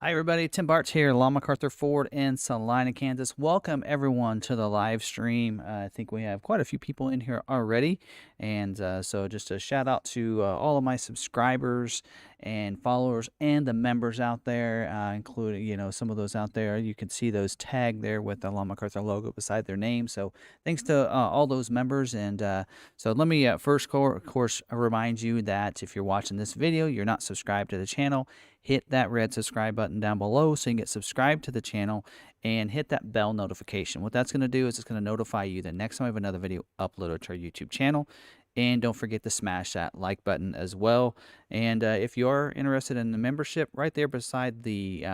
Hi everybody, Tim Bart's here, McArthur Ford in Salina, Kansas. Welcome everyone to the live stream. I think we have quite a few people in here already, and so just a shout out to all of my subscribers and followers and the members out there, including some of those out there. You can see those tagged there with the McArthur logo beside their name. So thanks to all those members. And so let me first, of course, remind you that if you're watching this video, you're not subscribed to the channel. Hit that red subscribe button down below so you can get subscribed to the channel and hit that bell notification. What that's going to do is it's going to notify you the next time I have another video uploaded to our YouTube channel. And don't forget to smash that like button as well. And if you are interested in the membership, right there beside the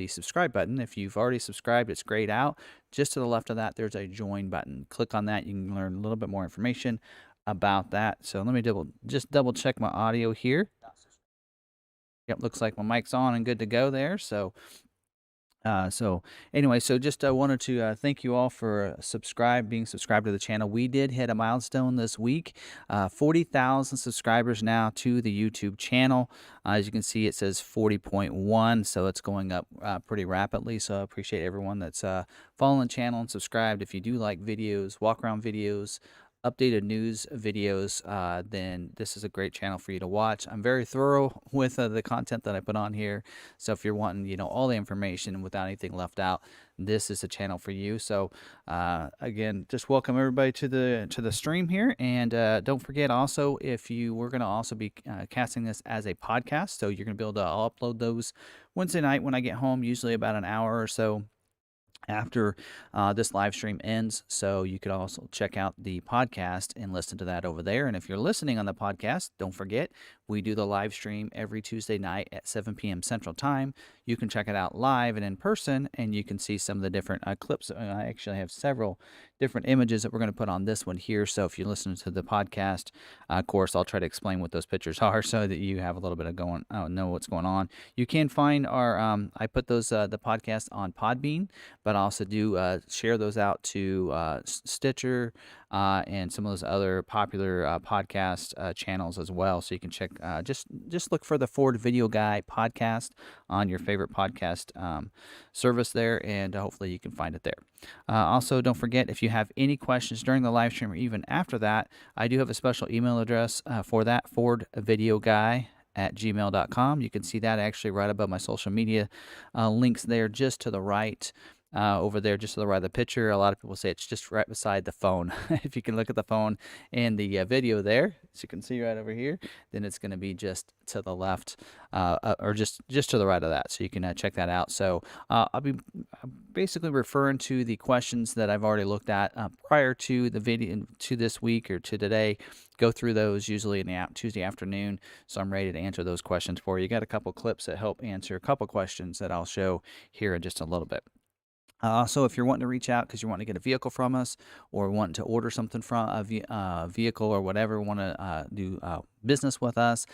subscribe button, if you've already subscribed, it's grayed out. Just to the left of that, there's a join button. Click on that. You can learn a little bit more information about that. So let me just double check my audio here. Yep, looks like my mic's on and good to go there. So anyway, so just wanted to thank you all for being subscribed to the channel. We did hit a milestone this week, 40,000 subscribers now to the YouTube channel. As you can see, it says 40.1, so it's going up pretty rapidly. So I appreciate everyone that's following the channel and subscribed. If you do like videos, walk around videos, updated news videos, then this is a great channel for you to watch. I'm very thorough with the content that I put on here. So if you're wanting, all the information without anything left out, this is a channel for you. So again, just welcome everybody to the stream here. And don't forget also, we're going to also be casting this as a podcast. So you're going to be able to upload those Wednesday night when I get home, usually about an hour or so after this live stream ends. So you could also check out the podcast and listen to that over there. And if you're listening on the podcast, don't forget, we do the live stream every Tuesday night at 7 p.m. Central Time. You can check it out live and in person, and you can see some of the different clips. I actually have several different images that we're going to put on this one here. So if you listen to the podcast, of course, I'll try to explain what those pictures are so that you have a little bit of know what's going on. You can find our, I put those, the podcast on Podbean, but I also do share those out to Stitcher and some of those other popular podcast channels as well. So you can check, just look for the Ford Video Guy podcast on your favorite podcast service there, and hopefully you can find it there. Also, don't forget, if you have any questions during the live stream or even after that, I do have a special email address for that, fordvideoguy@gmail.com. You can see that actually right above my social media links there, just to the right. Over there, just to the right of the picture. A lot of people say it's just right beside the phone. If you can look at the phone and the video there, as you can see right over here, then it's going to be just to the left, or just to the right of that. So you can check that out. So I'll be basically referring to the questions that I've already looked at prior to the video, to this week or to today. Go through those usually in the Tuesday afternoon. So I'm ready to answer those questions for you. Got a couple clips that help answer a couple questions that I'll show here in just a little bit. Also, if you're wanting to reach out because you want to get a vehicle from us, or wanting to order something from a vehicle or whatever, want to do business with us,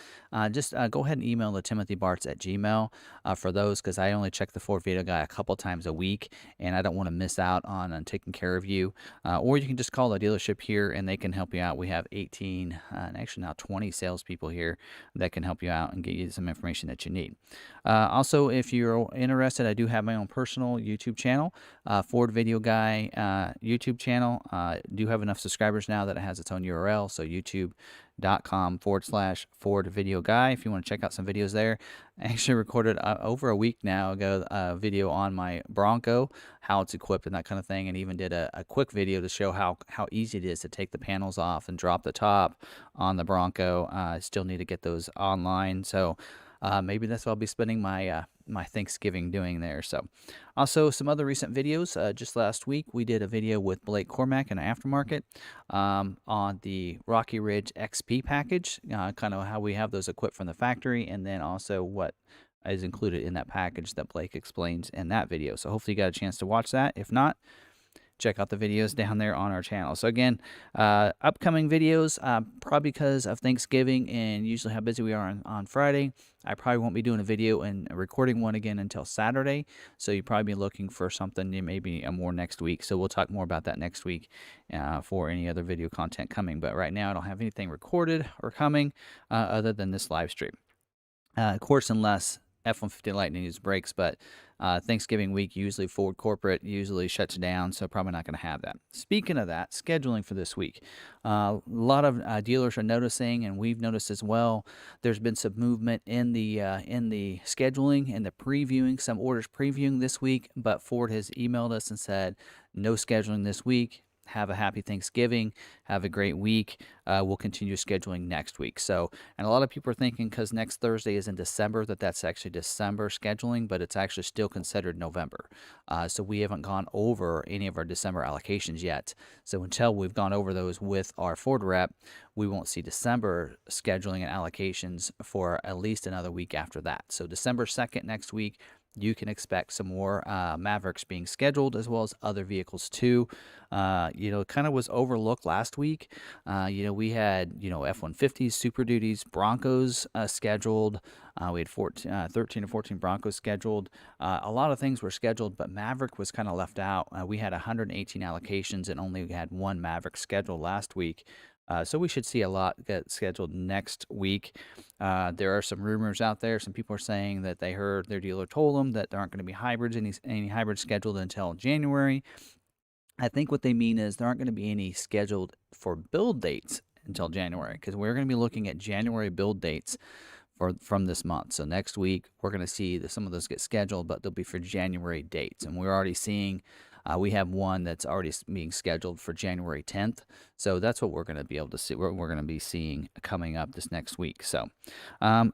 just go ahead and email the timothybarts@gmail for those, because I only check the Ford Video Guy a couple times a week, and I don't want to miss out on taking care of you. Or you can just call the dealership here, and they can help you out. We have 18, and actually now 20 salespeople here that can help you out and get you some information that you need. Also, if you're interested, I do have my own personal YouTube channel, Ford Video Guy YouTube channel. Do have enough subscribers now that it has its own URL, so youtube.com/Ford Video Guy if you want to check out some videos there. I actually recorded over a week now ago a video on my Bronco, how it's equipped and that kind of thing, and even did a quick video to show how easy it is to take the panels off and drop the top on the Bronco. I still need to get those online, so maybe that's what I'll be spending my my Thanksgiving doing there. So also some other recent videos. Just last week we did a video with Blake Cormack in Aftermarket on the Rocky Ridge XP package, kind of how we have those equipped from the factory, and then also what is included in that package that Blake explains in that video. So hopefully you got a chance to watch that. If not, check out the videos down there on our channel. So again, upcoming videos, probably because of Thanksgiving and usually how busy we are on Friday, I probably won't be doing a video and recording one again until Saturday. So you'll probably be looking for something maybe more next week. So we'll talk more about that next week for any other video content coming. But right now I don't have anything recorded or coming other than this live stream. Of course, unless F-150 Lightning needs brakes, but Thanksgiving week, usually Ford corporate usually shuts down, so probably not going to have that. Speaking of that, scheduling for this week. A lot of dealers are noticing, and we've noticed as well, there's been some movement in the scheduling and the previewing, some orders previewing this week, but Ford has emailed us and said, no scheduling this week. Have a happy Thanksgiving. Have a great week. We'll continue scheduling next week. So, and a lot of people are thinking because next Thursday is in December that that's actually December scheduling, but it's actually still considered November. So we haven't gone over any of our December allocations yet. So until we've gone over those with our Ford rep, we won't see December scheduling and allocations for at least another week after that. So December 2nd next week, you can expect some more Mavericks being scheduled, as well as other vehicles too. It kind of was overlooked last week. We had, F-150s, Super Duties, Broncos scheduled. We had 13 or 14 Broncos scheduled. A lot of things were scheduled, but Maverick was kind of left out. We had 118 allocations and only had one Maverick scheduled last week. So we should see a lot get scheduled next week. There are some rumors out there. Some people are saying that they heard their dealer told them that there aren't going to be hybrids, any hybrids scheduled until January. I think what they mean is there aren't going to be any scheduled for build dates until January, because we're going to be looking at January build dates from this month. So next week we're going to see that some of those get scheduled, but they'll be for January dates, and we're already seeing. We have one that's already being scheduled for January 10th. So that's what we're going to be able to see. We're going to be seeing coming up this next week. So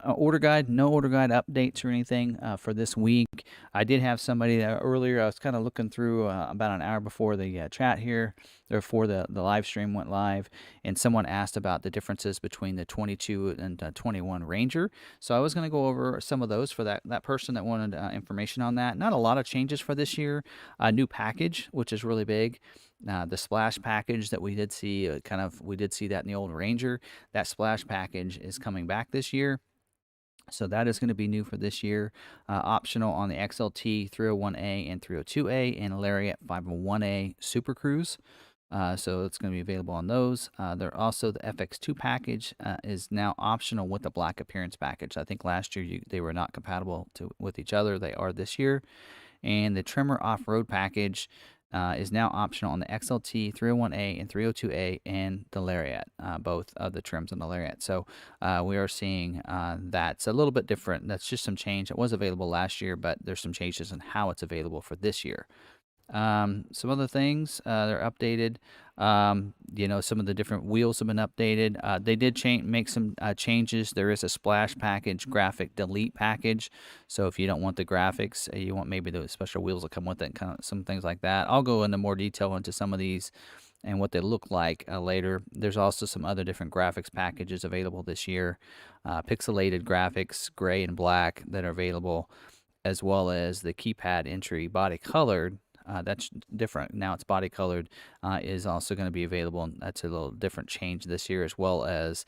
order guide, no order guide updates or anything for this week. I did have somebody earlier. I was kind of looking through about an hour before the chat here, or before the live stream went live, and someone asked about the differences between the 22 and 21 Ranger. So I was going to go over some of those for that person that wanted information on that. Not a lot of changes for this year. A new package, which is really big. The splash package that we did see, we did see that in the old Ranger. That splash package is coming back this year. So that is going to be new for this year. Optional on the XLT 301A and 302A and Lariat 501A Super Cruise. So it's going to be available on those. There also the FX2 package is now optional with the black appearance package. I think last year they were not compatible with each other. They are this year. And the trimmer off-road package is now optional on the XLT 301A and 302A and the Lariat, both of the trims on the Lariat. So we are seeing that's a little bit different. That's just some change. It was available last year, but there's some changes in how it's available for this year. Some other things, they're updated. Some of the different wheels have been updated. They did make some changes. There is a splash package, graphic delete package. So if you don't want the graphics, you want maybe the special wheels that come with it, kind of some things like that. I'll go into more detail into some of these and what they look like later. There's also some other different graphics packages available this year. Pixelated graphics, gray and black, that are available, as well as the keypad entry body colored. That's different. Now it's body colored, is also going to be available. And that's a little different change this year, as well as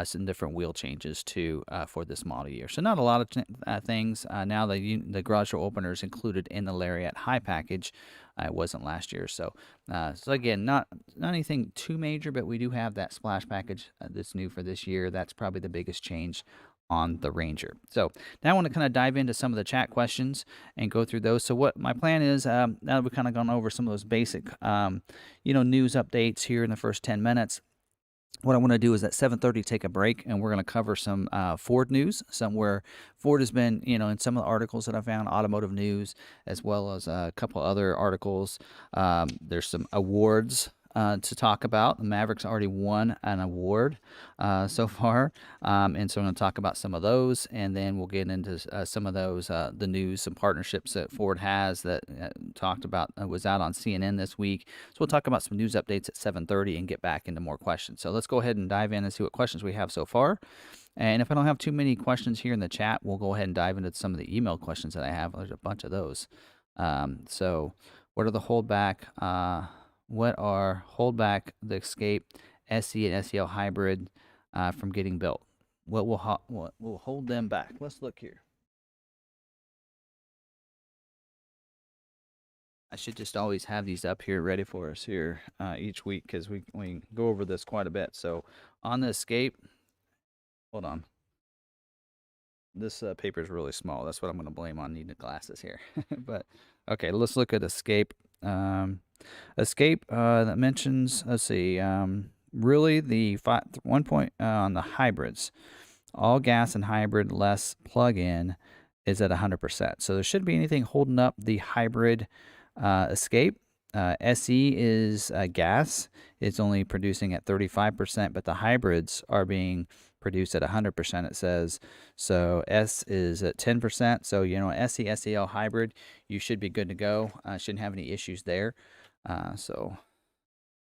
some different wheel changes too for this model year. So not a lot of things. Now the garage door opener is included in the Lariat High package. It wasn't last year. So again, not anything too major, but we do have that splash package that's new for this year. That's probably the biggest change on the Ranger. So now I want to kind of dive into some of the chat questions and go through those. So what my plan is, now that we've kind of gone over some of those basic, news updates here in the first 10 minutes, what I want to do is at 7:30 take a break, and we're going to cover some Ford news, somewhere Ford has been, in some of the articles that I found, Automotive News, as well as a couple other articles. There's some awards to talk about. The Mavericks already won an award so far, and so I'm going to talk about some of those, and then we'll get into some of those, the news, some partnerships that Ford has that talked about, was out on CNN this week. So we'll talk about some news updates at 7:30 and get back into more questions. So let's go ahead and dive in and see what questions we have so far. And if I don't have too many questions here in the chat, we'll go ahead and dive into some of the email questions that I have. There's a bunch of those. So what are the holdback? What are holdback the Escape SE and SEL hybrid from getting built? What will hold them back? Let's look here. I should just always have these up here ready for us here each week, because we go over this quite a bit. So on the Escape, hold on. This paper is really small. That's what I'm going to blame on needing glasses here. But okay, let's look at Escape. Escape that mentions, let's see, really the 1 point on the hybrids, all gas and hybrid less plug-in is at 100%. So there shouldn't be anything holding up the hybrid Escape. SE is gas. It's only producing at 35%, but the hybrids are being produced at 100%, it says. So S is at 10%. So, SE, SEL hybrid, you should be good to go. Shouldn't have any issues there. So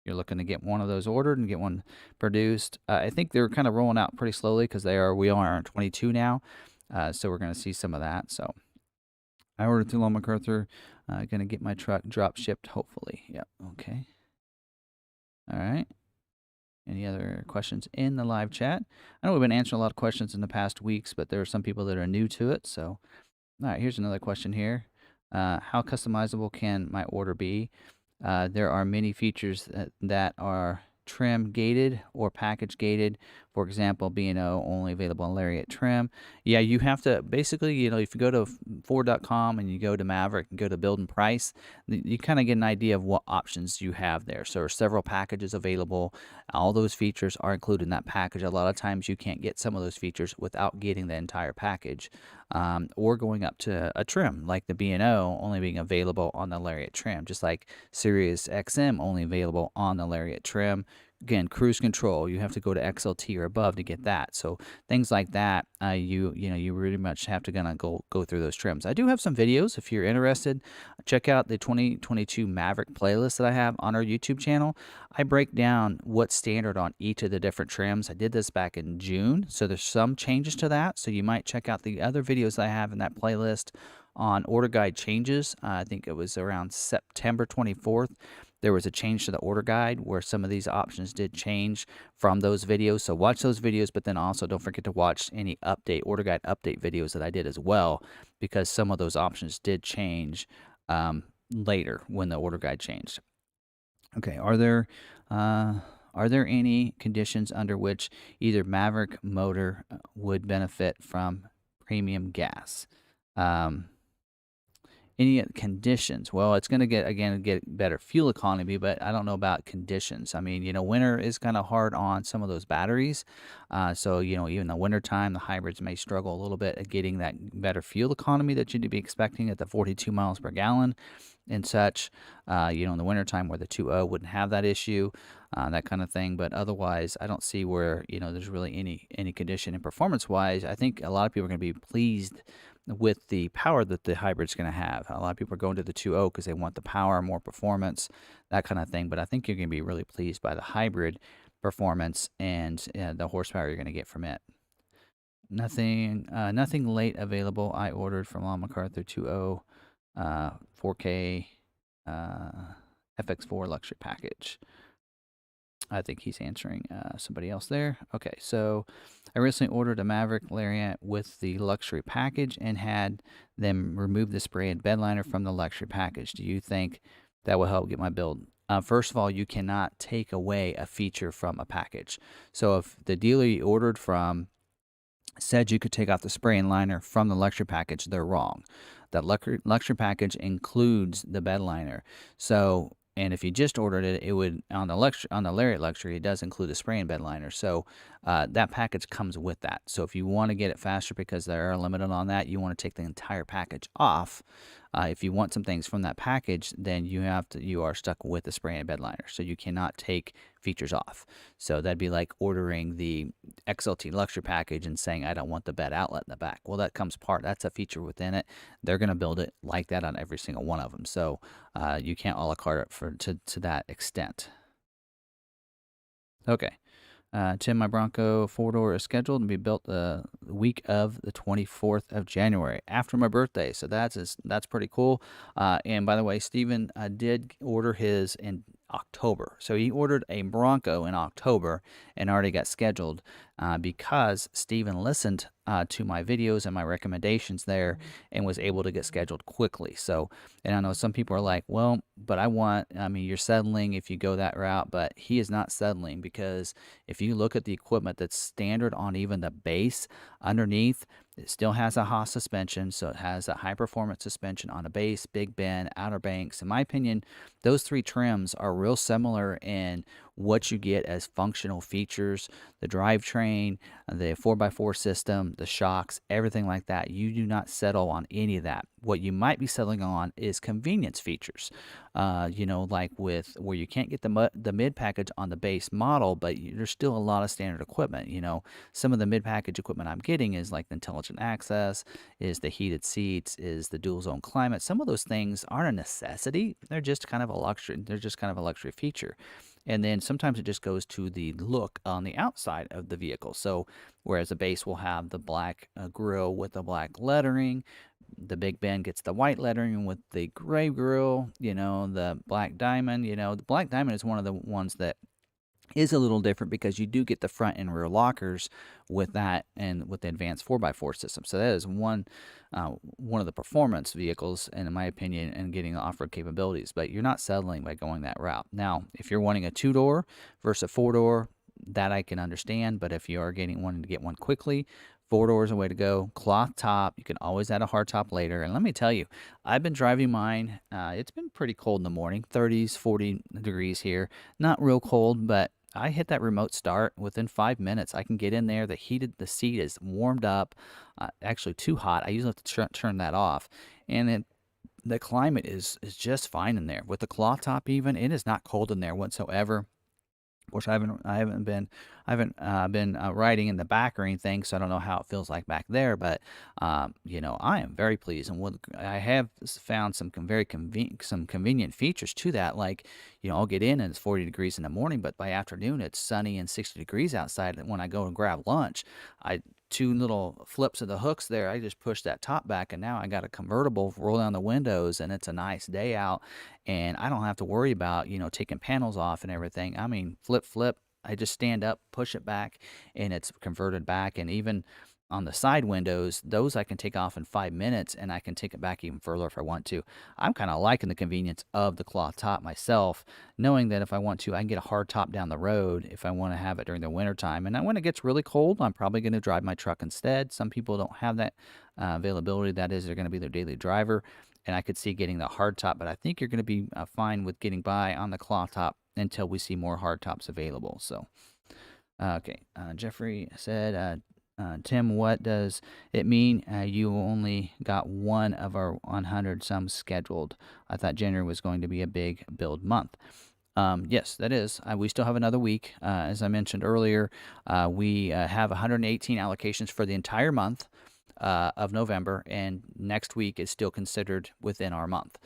you're looking to get one of those ordered and get one produced. I think they're kind of rolling out pretty slowly because we are on 22 now. So we're going to see some of that. So I ordered through McArthur. Going to get my truck drop shipped, hopefully. Yep. Okay. All right. Any other questions in the live chat? I know we've been answering a lot of questions in the past weeks, but there are some people that are new to it. So, all right, here's another question here. How customizable can my order be? There are many features that are trim gated or package gated. For example, B&O only available on Lariat trim. Yeah, you have to basically, if you go to Ford.com and you go to Maverick and go to build and price, you kind of get an idea of what options you have there. So there are several packages available. All those features are included in that package. A lot of times you can't get some of those features without getting the entire package, or going up to a trim like the B&O only being available on the Lariat trim, just like Sirius XM only available on the Lariat trim. Again, cruise control, you have to go to XLT or above to get that. So things like that, you really much have to go through those trims. I do have some videos if you're interested. Check out the 2022 Maverick playlist that I have on our YouTube channel. I break down what's standard on each of the different trims. I did this back in June, so there's some changes to that. So you might check out the other videos I have in that playlist on order guide changes. I think it was around September 24th. There was a change to the order guide where some of these options did change from those videos. So watch those videos, but then also don't forget to watch any order guide update videos that I did as well, because some of those options did change later when the order guide changed. Okay, are there any conditions under which either Maverick motor would benefit from premium gas? Any conditions? Well, it's going to get better fuel economy, but I don't know about conditions. I mean, winter is kind of hard on some of those batteries. So, even the winter time, the hybrids may struggle a little bit at getting that better fuel economy that you'd be expecting at the 42 miles per gallon and such. In the wintertime where the 2.0 wouldn't have that issue, that kind of thing. But otherwise, I don't see where, there's really any condition. And performance-wise, I think a lot of people are going to be pleased with the power that the hybrid's going to have. A lot of people are going to the 2.0 because they want the power, more performance, that kind of thing. But I think you're going to be really pleased by the hybrid performance and the horsepower you're going to get from it. Nothing late available. I ordered from McArthur 2.0 4K FX4 luxury package. I think he's answering somebody else there. Okay, so I recently ordered a Maverick Lariat with the luxury package and had them remove the spray and bedliner from the luxury package. Do you think that will help get my build? First of all, you cannot take away a feature from a package. So if the dealer you ordered from said you could take off the spray and liner from the luxury package, they're wrong. That luxury package includes the bedliner. So, and if you just ordered it, it would on the Lariat luxury, it does include the spray and bed liner. So that package comes with that. So if you want to get it faster because they are limited on that, you want to take the entire package off. If you want some things from that package, then you are stuck with the spray and bed liner. So you cannot take features off. So that'd be like ordering the XLT luxury package and saying I don't want the bed outlet in the back. Well, that's a feature within it. They're going to build it like that on every single one of them. So you can't a la carte it to that extent. Okay. Tim, my Bronco 4-door is scheduled to be built the week of the 24th of January, after my birthday. So that's pretty cool. And by the way, Steven did order his in October. So he ordered a Bronco in October and already got scheduled because Steven listened to my videos and my recommendations there and was able to get scheduled quickly. So, and I know some people are like, well, but you're settling if you go that route, but he is not settling, because if you look at the equipment that's standard on even the base underneath, It still has a Haas suspension, so it has a high performance suspension on a base, big bend, outer banks. In my opinion, those three trims are real similar in what you get as functional features, the drivetrain, the 4x4 system, the shocks, everything like that. You do not settle on any of that. What you might be settling on is convenience features. Like with where you can't get the mid package on the base model, but there's still a lot of standard equipment. Some of the mid package equipment I'm getting is like the intelligent access, is the heated seats, is the dual zone climate. Some of those things aren't a necessity. They're just kind of a luxury. They're just kind of a luxury feature. And then sometimes it just goes to the look on the outside of the vehicle. So whereas the base will have the black grille with the black lettering, the Big Ben gets the white lettering with the gray grille, the black diamond. The black diamond is one of the ones that is a little different because you do get the front and rear lockers with that and with the advanced 4x4 system. So that is one of the performance vehicles, and in my opinion, and getting the off-road capabilities. But you're not settling by going that route. Now, if you're wanting a 2-door versus a 4-door, that I can understand. But if you are wanting to get one quickly, 4-door is a way to go. Cloth top, you can always add a hard top later. And let me tell you, I've been driving mine. It's been pretty cold in the morning, 30s, 40 degrees here. Not real cold, but I hit that remote start within 5 minutes. I can get in there. The seat is warmed up, actually too hot. I usually have to turn that off, and then the climate is just fine in there. With the cloth top, even it is not cold in there whatsoever. Of course, I haven't been riding in the back or anything, so I don't know how it feels like back there. But I am very pleased, and I have found some convenient features to that. Like, I'll get in and it's 40 degrees in the morning, but by afternoon it's sunny and 60 degrees outside. And when I go and grab lunch, two little flips of the hooks there, I just push that top back, and now I got a convertible, roll down the windows, and it's a nice day out, and I don't have to worry about taking panels off and everything. I mean, flip, I just stand up, push it back, and it's converted back. And even on the side windows, those I can take off in 5 minutes, and I can take it back even further if I want to. I'm kind of liking the convenience of the cloth top myself, knowing that if I want to, I can get a hard top down the road if I want to have it during the wintertime. And then when it gets really cold, I'm probably going to drive my truck instead. Some people don't have that availability. That is, they're going to be their daily driver. And I could see getting the hard top, but I think you're going to be fine with getting by on the cloth top until we see more hard tops available. So, okay. Jeffrey said, Tim, what does it mean you only got one of our 100 some scheduled? I thought January was going to be a big build month. Yes, that is. We still have another week. As I mentioned earlier, we have 118 allocations for the entire month of November, and next week is still considered within our month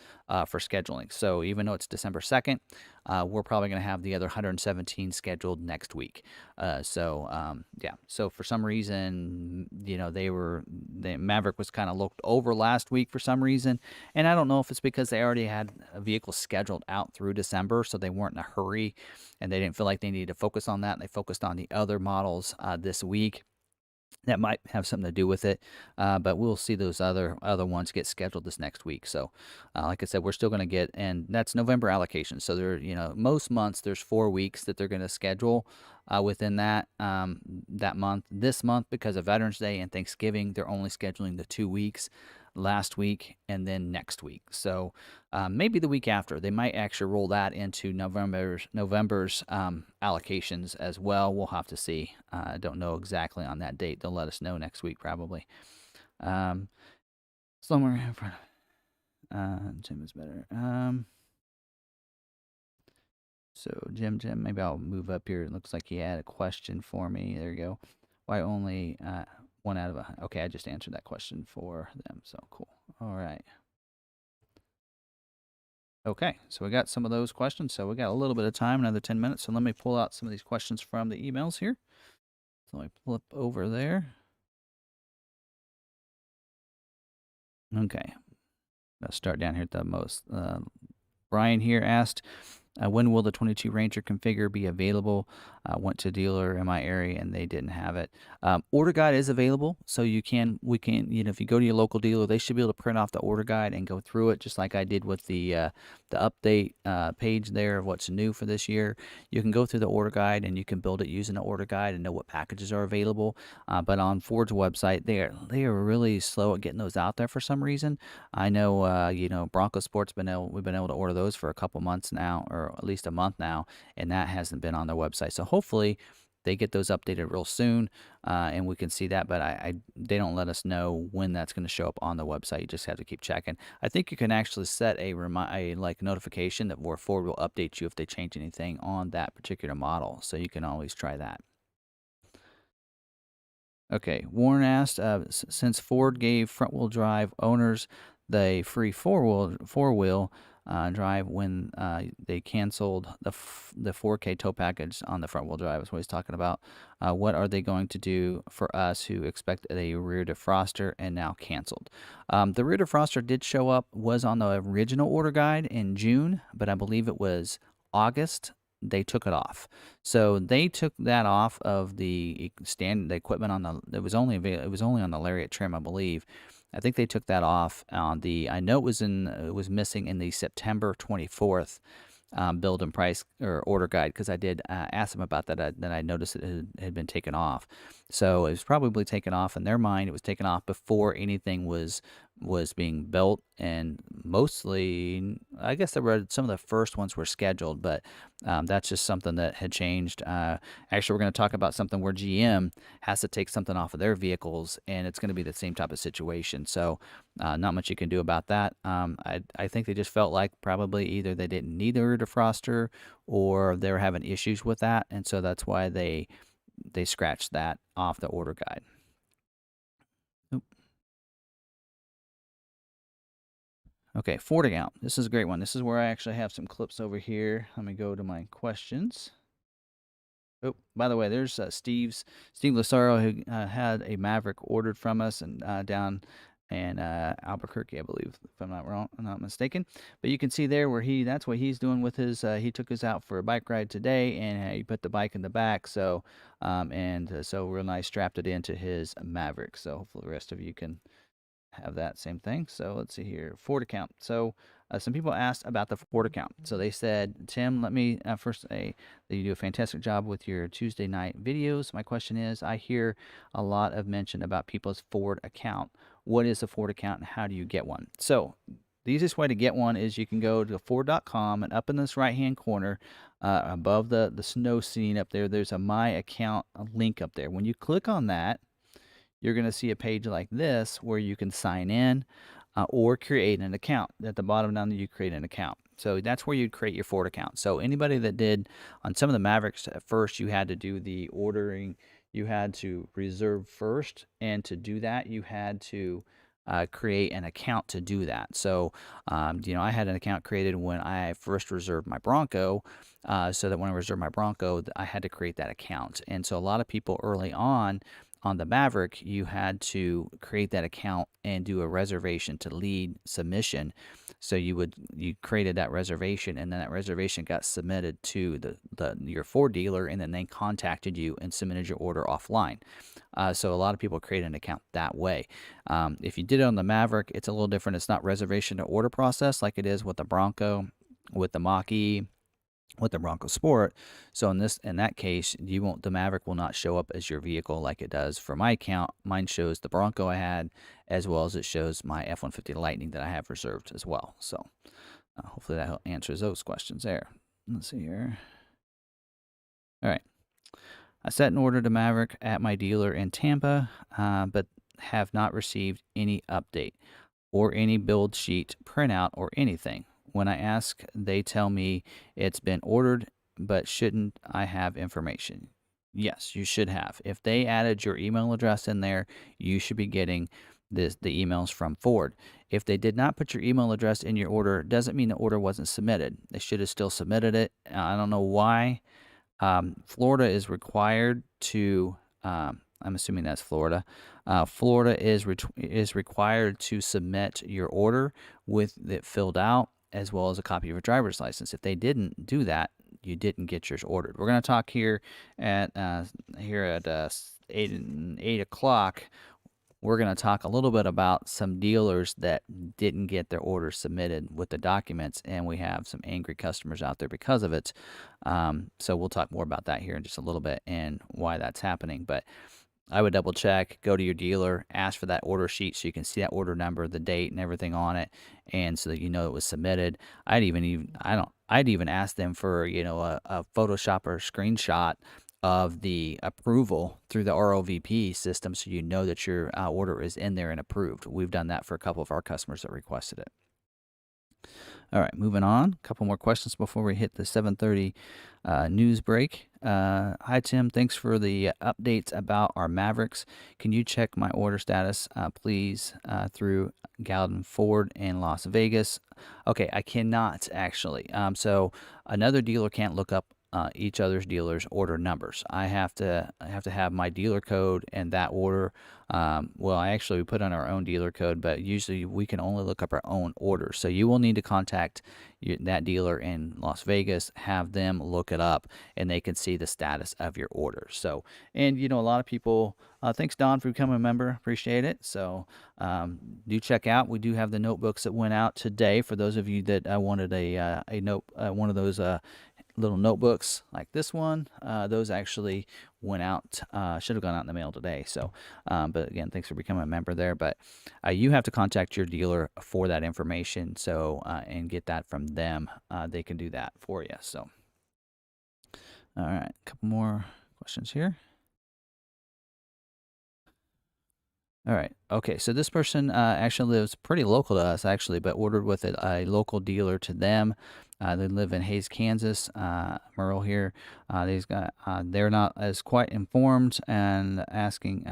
for scheduling. So even though it's December 2nd, we're probably going to have the other 117 scheduled next week. Yeah. So for some reason, the Maverick was kind of looked over last week for some reason, and I don't know if it's because they already had a vehicle scheduled out through December, so they weren't in a hurry, and they didn't feel like they needed to focus on that. And they focused on the other models this week. That might have something to do with it, but we'll see those other ones get scheduled this next week. So, like I said, we're still going to get, and that's November allocation. So most months there's 4 weeks that they're going to schedule within that month. This month, because of Veterans Day and Thanksgiving, they're only scheduling the 2 weeks. Last week and then next week. So maybe the week after they might actually roll that into November's allocations as well. We'll have to see. I don't know exactly on that date. They'll let us know next week probably. Somewhere in front of Jim is better. So Jim, maybe I'll move up here. It looks like he had a question for me. There you go. Why only 1 out of 100? Okay, I just answered that question for them. So cool. All right. Okay, so we got some of those questions. So we got a little bit of time, another 10 minutes. So let me pull out some of these questions from the emails here. So let me flip over there. Okay. Let's start down here at the most. Brian here asked, When will the 22 Ranger configure be available? Went to dealer in my area and they didn't have it. Order guide is available, so we can, if you go to your local dealer, they should be able to print off the order guide and go through it, just like I did with the update page there of what's new for this year. You can go through the order guide and you can build it using the order guide and know what packages are available. But on Ford's website, they are really slow at getting those out there for some reason. I know, Bronco Sports we've been able to order those for a couple months now, or at least a month now, and that hasn't been on their website. So hopefully they get those updated real soon, and we can see that. But they don't let us know when that's going to show up on the website. You just have to keep checking. I think you can actually set a notification that where Ford will update you if they change anything on that particular model. So you can always try that. Okay, Warren asked, since Ford gave front-wheel drive owners the free four-wheel drive when they canceled the 4K tow package on the front-wheel drive, is what he's talking about. What are they going to do for us who expect a rear defroster and now canceled? The rear defroster did show up, was on the original order guide in June, but I believe it was August they took it off. So they took that off of the equipment on the. It was only on the Lariat trim, I believe. I think they took that off on the. I know it was missing in the September 24th build and price or order guide, because I did ask them about that. Then I noticed it had been taken off. So it was probably taken off in their mind. It was taken off before anything was being built, and mostly, I guess there were some of the first ones were scheduled, but that's just something that had changed. Actually, we're going to talk about something where GM has to take something off of their vehicles, and it's going to be the same type of situation. So not much you can do about that. I think they just felt like probably either they didn't need the rear defroster or they were having issues with that, and so that's why they scratched that off the order guide. Okay, Ford account. This is a great one. This is where I actually have some clips over here. Let me go to my questions. Oh, by the way, there's Steve Losaro, who had a Maverick ordered from us and down in Albuquerque, I believe, if I'm not mistaken. But you can see there where that's what he's doing with his. He took us out for a bike ride today, and he put the bike in the back. So, so real nice, strapped it into his Maverick. So hopefully the rest of you can have that same thing. So let's see here, Ford account. So some people asked about the Ford account. So they said, Tim, let me first say that you do a fantastic job with your Tuesday night videos. My question is, I hear a lot of mention about people's Ford account. What is a Ford account and how do you get one? So the easiest way to get one is you can go to Ford.com, and up in this right-hand corner, above the snow scene up there, there's a My Account link up there. When you click on that, you're going to see a page like this where you can sign in or create an account. At the bottom down there, you create an account. So that's where you'd create your Ford account. So anybody that did on some of the Mavericks at first, you had to do the ordering. You had to reserve first, and to do that, you had to create an account to do that. So, I had an account created when I first reserved my Bronco, so that when I reserved my Bronco, I had to create that account. And so a lot of people early on the Maverick, you had to create that account and do a reservation to lead submission. So you created that reservation, and then that reservation got submitted to your Ford dealer, and then they contacted you and submitted your order offline. So a lot of people create an account that way. If you did it on the Maverick, it's a little different. It's not reservation to order process like it is with the Bronco, with the Mach-E, with the Bronco Sport. So in that case, the Maverick will not show up as your vehicle like it does for my account. Mine shows the Bronco I had, as well as it shows my F-150 Lightning that I have reserved as well. So hopefully that answers those questions there. Let's see here. All right. I set an order to Maverick at my dealer in Tampa, but have not received any update or any build sheet printout or anything. When I ask, they tell me it's been ordered, but shouldn't I have information? Yes, you should have. If they added your email address in there, you should be getting the emails from Ford. If they did not put your email address in your order, it doesn't mean the order wasn't submitted. They should have still submitted it. I don't know why. Florida is required to, I'm assuming that's Florida. Florida is required to submit your order with it filled out as well as a copy of your driver's license. If they didn't do that, you didn't get yours ordered. We're going to talk here at 8 o'clock. We're going to talk a little bit about some dealers that didn't get their orders submitted with the documents, and we have some angry customers out there because of it. So we'll talk more about that here in just a little bit and why that's happening. But I would double check, go to your dealer, ask for that order sheet so you can see that order number, the date, and everything on it, and so that you know it was submitted. I'd even ask them for a Photoshop or a screenshot of the approval through the ROVP system, so you know that your order is in there and approved. We've done that for a couple of our customers that requested it. All right, moving on. A couple more questions before we hit the 7:30 news break. Hi, Tim. Thanks for the updates about our Mavericks. Can you check my order status, please, through Gallatin Ford in Las Vegas? Okay, I cannot actually. So another dealer can't look up each other's dealers' order numbers. I have to have my dealer code and that order. Well, we put on our own dealer code, but usually we can only look up our own orders. So you will need to contact that dealer in Las Vegas, have them look it up, and they can see the status of your order. So, and a lot of people. Thanks, Don, for becoming a member. Appreciate it. So do check out. We do have the notebooks that went out today for those of you that wanted one of those little notebooks like this one. Those actually went out, should have gone out in the mail today. So, but again, thanks for becoming a member there. But you have to contact your dealer for that information. So, and get that from them. They can do that for you. So, all right, a couple more questions here. All right. Okay. So this person actually lives pretty local to us, actually, but ordered with a local dealer to them. They live in Hayes, Kansas. Merle here. They're not as quite informed and asking.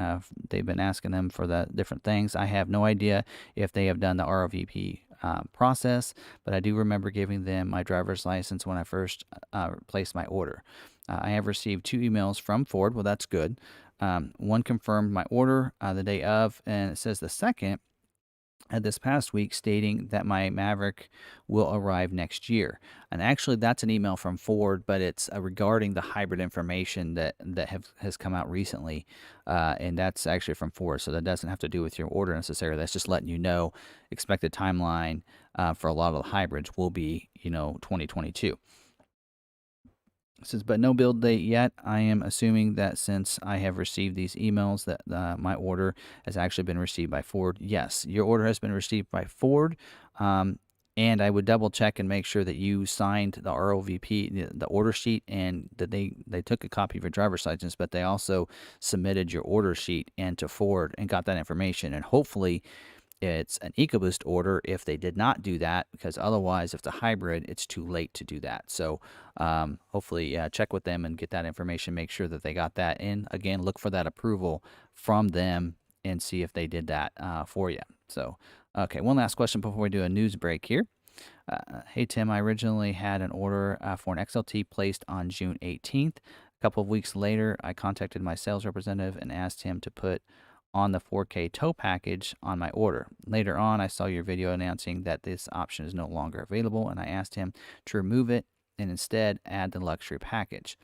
They've been asking them for the different things. I have no idea if they have done the ROVP process, but I do remember giving them my driver's license when I first placed my order. I have received 2 emails from Ford. Well, that's good. One confirmed my order the day of, and it says the second this past week stating that my Maverick will arrive next year. And actually, that's an email from Ford, but it's regarding the hybrid information that has come out recently, and that's actually from Ford. So that doesn't have to do with your order necessarily. That's just letting you know expected timeline for a lot of the hybrids will be 2022. It says, but no build date yet. I am assuming that since I have received these emails that my order has actually been received by Ford. Yes, your order has been received by Ford. And I would double check and make sure that you signed the ROVP, the order sheet, and that they took a copy of your driver's license, but they also submitted your order sheet into Ford and got that information. And hopefully it's an EcoBoost order if they did not do that, because otherwise, if it's a hybrid, it's too late to do that. So hopefully check with them and get that information, make sure that they got that in. Again, look for that approval from them and see if they did that for you. So, okay, one last question before we do a news break here. Hey, Tim, I originally had an order for an XLT placed on June 18th. A couple of weeks later, I contacted my sales representative and asked him to put on the 4K tow package on my order. Later on, I saw your video announcing that this option is no longer available, and I asked him to remove it and instead add the luxury package.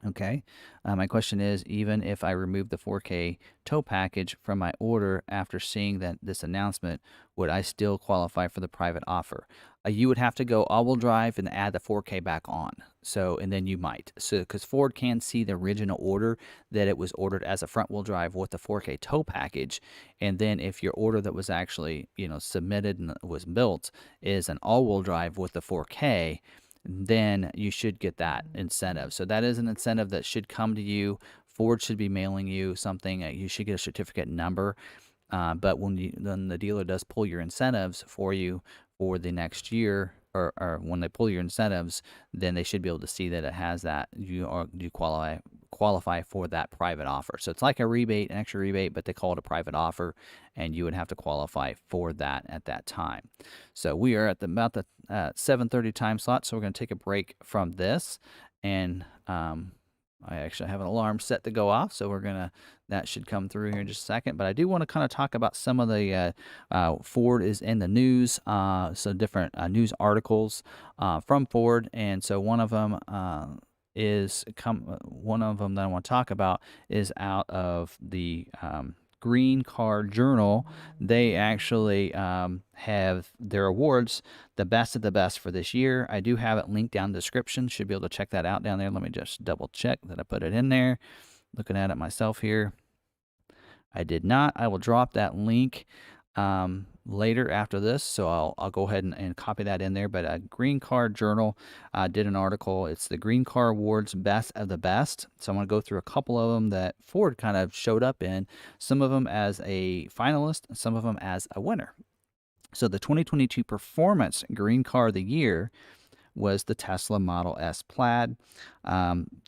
Okay, my question is, even if I remove the 4K tow package from my order after seeing that this announcement, would I still qualify for the private offer? You would have to go all-wheel drive and add the 4K back on. So, and then you might. So, because Ford can see the original order that it was ordered as a front-wheel drive with the 4K tow package, and then if your order that was actually submitted and was built is an all-wheel drive with the 4K, then you should get that incentive. So that is an incentive that should come to you. Ford should be mailing you something. You should get a certificate number. But when the dealer does pull your incentives for you for the next year, or when they pull your incentives, then they should be able to see that it has that. You qualify for that private offer. So it's like a rebate, an extra rebate, but they call it a private offer, and you would have to qualify for that at that time. So we are at about the 7:30 time slot, so we're going to take a break from this, and I actually have an alarm set to go off, so that should come through here in just a second. But I do want to kind of talk about some of the Ford is in the news, so different news articles from Ford, and so one of them one of them that I want to talk about is out of the Green Car Journal. They actually have their awards, the best of the best for this year. I do have it linked down in the description. Should be able to check that out down there. Let me just double check that I put it in there. Looking at it myself here. I did not. I will drop that link later after this, so I'll go ahead and copy that in there. But Green Car Journal did an article. It's the Green Car Awards Best of the Best. So I'm going to go through a couple of them that Ford kind of showed up in, some of them as a finalist, some of them as a winner. So the 2022 Performance Green Car of the Year was the Tesla Model S Plaid.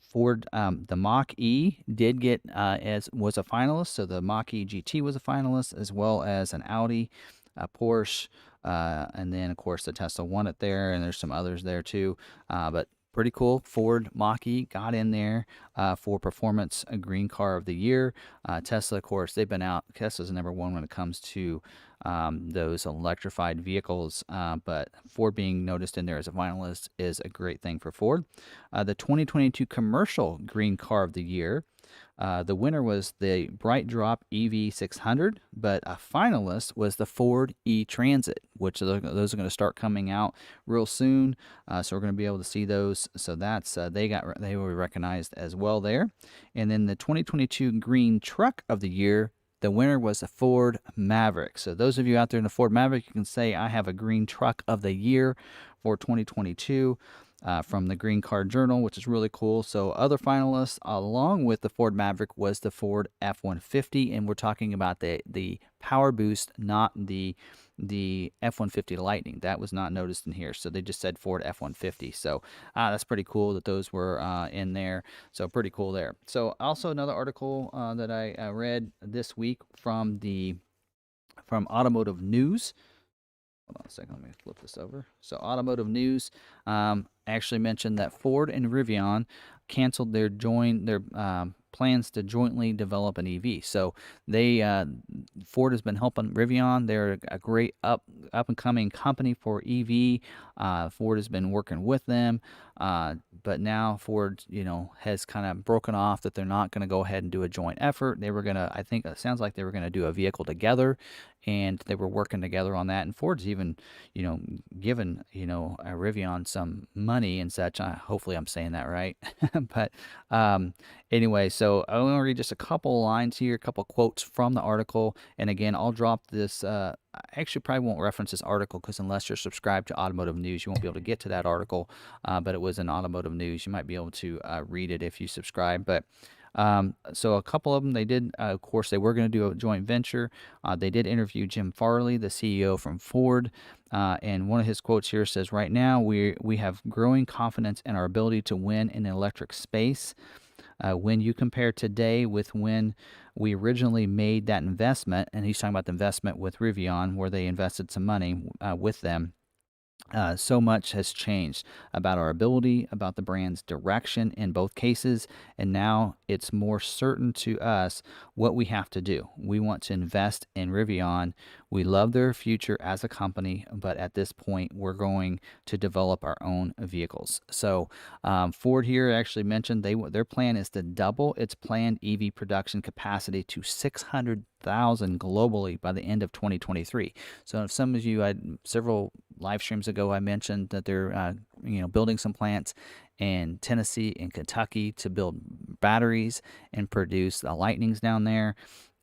Ford, the Mach-E did get was a finalist, so the Mach-E GT was a finalist, as well as an Audi, a Porsche, and then of course the Tesla won it there, and there's some others there too. But pretty cool. Ford Mach-E got in there for Performance Green Car of the Year. Tesla, of course, they've been out. Tesla's number one when it comes to those electrified vehicles, but Ford being noticed in there as a finalist is a great thing for Ford. The 2022 Commercial Green Car of the Year, the winner was the Bright Drop EV600, but a finalist was the Ford E-Transit, which those are going to start coming out real soon. So we're going to be able to see those. So that's they were recognized as well there. And then the 2022 Green Truck of the Year, the winner was the Ford Maverick. So those of you out there in the Ford Maverick, you can say I have a Green Truck of the Year for 2022 from the Green Car Journal, which is really cool. So other finalists along with the Ford Maverick was the Ford F-150, and we're talking about the Power Boost, not the F-150 Lightning. That was not noticed in here, so they just said Ford F-150. So that's pretty cool that those were in there. So pretty cool there. So also another article that I read this week from Automotive News. Hold on a second, let me flip this over. So Automotive News actually mentioned that Ford and Rivian canceled their plans to jointly develop an EV. So Ford has been helping Rivian. They're a great up and coming company for EV. Ford has been working with them, but now Ford, has kind of broken off that they're not going to go ahead and do a joint effort. They were gonna, I think it sounds like they were going to do a vehicle together, and they were working together on that. And Ford's even, given Rivian some money and such. Hopefully, I'm saying that right. But anyway, so I want to read just a couple lines here, a couple quotes from the article. And again, I'll drop this. I actually probably won't reference this article because unless you're subscribed to Automotive News, you won't be able to get to that article. But it was in Automotive News. You might be able to read it if you subscribe. But so a couple of them, they did, of course, they were going to do a joint venture. They did interview Jim Farley, the CEO from Ford. And one of his quotes here says, right now, we have growing confidence in our ability to win in the electric space. When you compare today with when we originally made that investment, and he's talking about the investment with Rivian, where they invested some money with them, so much has changed about our ability, about the brand's direction in both cases, and now it's more certain to us what we have to do. We want to invest in Rivian. We love their future as a company, but at this point, we're going to develop our own vehicles. So Ford here actually mentioned their plan is to double its planned EV production capacity to 600,000 globally by the end of 2023. So if some of you, several live streams ago, I mentioned that they're building some plants in Tennessee and Kentucky to build batteries and produce the Lightnings down there.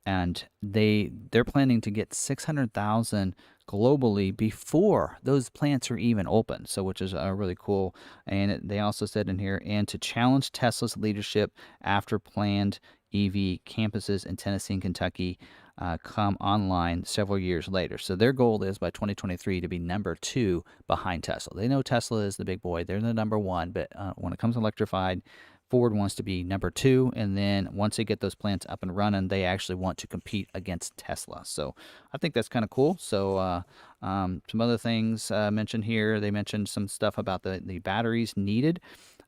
And they're planning to get 600,000 globally before those plants are even open. So, which is really cool. And they also said in here, and to challenge Tesla's leadership after planned EV campuses in Tennessee and Kentucky come online several years later. So their goal is by 2023 to be number 2 behind Tesla. They know Tesla is the big boy. They're the number 1, but when it comes to electrified, Ford wants to be number 2, and then once they get those plants up and running, they actually want to compete against Tesla. So I think that's kind of cool. So some other things mentioned here. They mentioned some stuff about the batteries needed.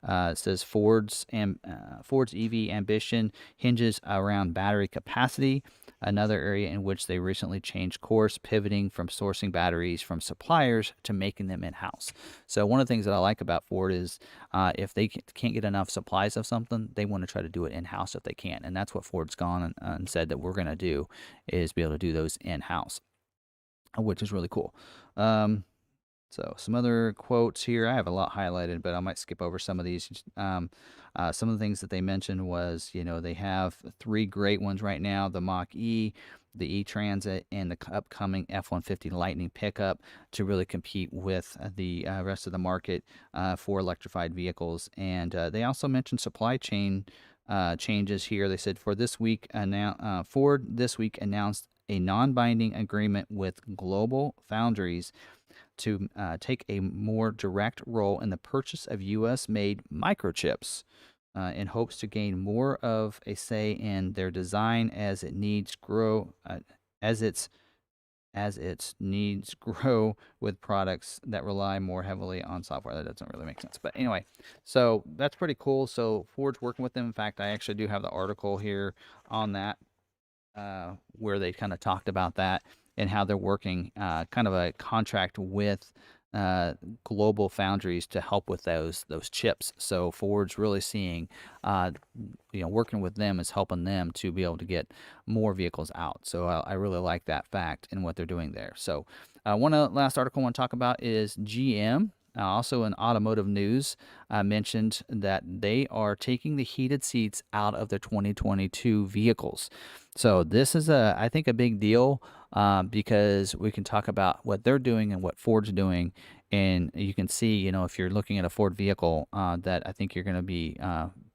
It says Ford's EV ambition hinges around battery capacity, another area in which they recently changed course, pivoting from sourcing batteries from suppliers to making them in-house. So one of the things that I like about Ford is if they can't get enough supplies of something, they want to try to do it in-house if they can. And that's what Ford's gone and said that we're going to do, is be able to do those in-house, which is really cool. So some other quotes here. I have a lot highlighted, but I might skip over some of these. Some of the things that they mentioned was, they have 3 great ones right now: the Mach-E, the E-Transit, and the upcoming F-150 Lightning pickup, to really compete with the rest of the market for electrified vehicles. And they also mentioned supply chain changes here. They said Ford this week announced a non-binding agreement with GlobalFoundries to take a more direct role in the purchase of U.S.-made microchips, in hopes to gain more of a say in their design as its needs grow with products that rely more heavily on software. That doesn't really make sense, but anyway, so that's pretty cool. So Ford's working with them. In fact, I actually do have the article here on that, where they kind of talked about that and how they're working kind of a contract with GlobalFoundries to help with those chips. So Ford's really seeing, working with them is helping them to be able to get more vehicles out. So I really like that fact and what they're doing there. So one last article I want to talk about is GM. Also in automotive news, mentioned that they are taking the heated seats out of their 2022 vehicles. So this is, I think, a big deal, because we can talk about what they're doing and what Ford's doing. And you can see, if you're looking at a Ford vehicle, that I think you're going to be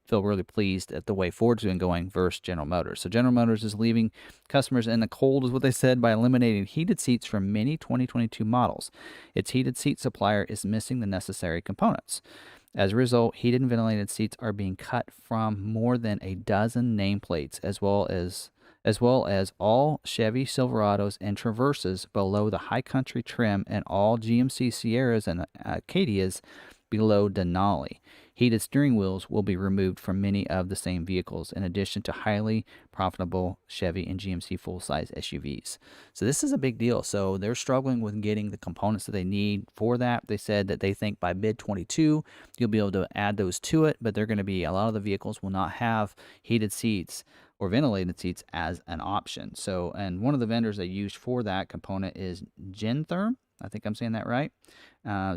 feel really pleased at the way Ford's been going versus General Motors. So General Motors is leaving customers in the cold, is what they said, by eliminating heated seats from many 2022 models. Its heated seat supplier is missing the necessary components. As a result, heated and ventilated seats are being cut from more than a dozen nameplates, as well as all Chevy Silverados and Traverses below the High Country trim, and all GMC Sierras and Acadias below Denali. Heated steering wheels will be removed from many of the same vehicles, in addition to highly profitable Chevy and GMC full-size SUVs. So this is a big deal. So they're struggling with getting the components that they need for that. They said that they think by mid-22 you'll be able to add those to it, but they're going to be, a lot of the vehicles will not have heated seats or ventilated seats as an option. So, and one of the vendors they used for that component is Gentherm. I think I'm saying that right.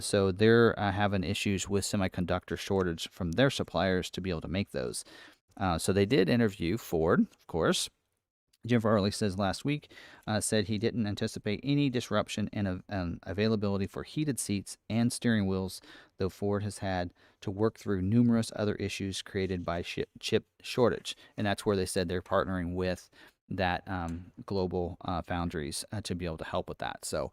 So they're having issues with semiconductor shortage from their suppliers to be able to make those. So they did interview Ford, of course. Jim Farley says last week, said he didn't anticipate any disruption in availability for heated seats and steering wheels, though Ford has had to work through numerous other issues created by chip shortage. And that's where they said they're partnering with that global foundries to be able to help with that. So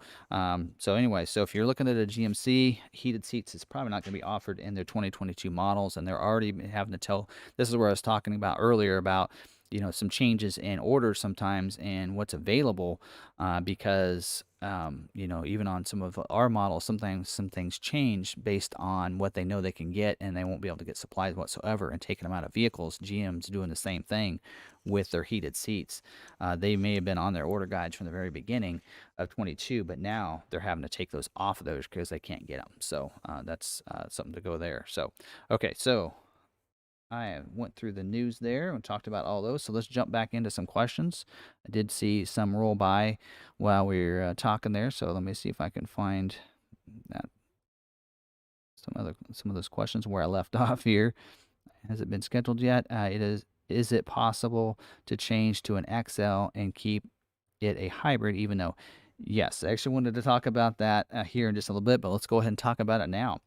anyway, so if you're looking at a GMC, heated seats is probably not going to be offered in their 2022 models, and they're already having to tell. This is where I was talking about earlier about some changes in orders sometimes and what's available, because even on some of our models, sometimes some things change based on what they know they can get, and they won't be able to get supplies whatsoever and taking them out of vehicles. GM's doing the same thing with their heated seats. They may have been on their order guides from the very beginning of 22, but now they're having to take those off of those because they can't get them. So that's something to go there. So, okay, so I went through the news there and talked about all those. So let's jump back into some questions. I did see some roll by while we were talking there. So let me see if I can find that some of those questions where I left off here. Has it been scheduled yet? It is. Is it possible to change to an XL and keep it a hybrid, even though? Yes, I actually wanted to talk about that here in just a little bit, but let's go ahead and talk about it now.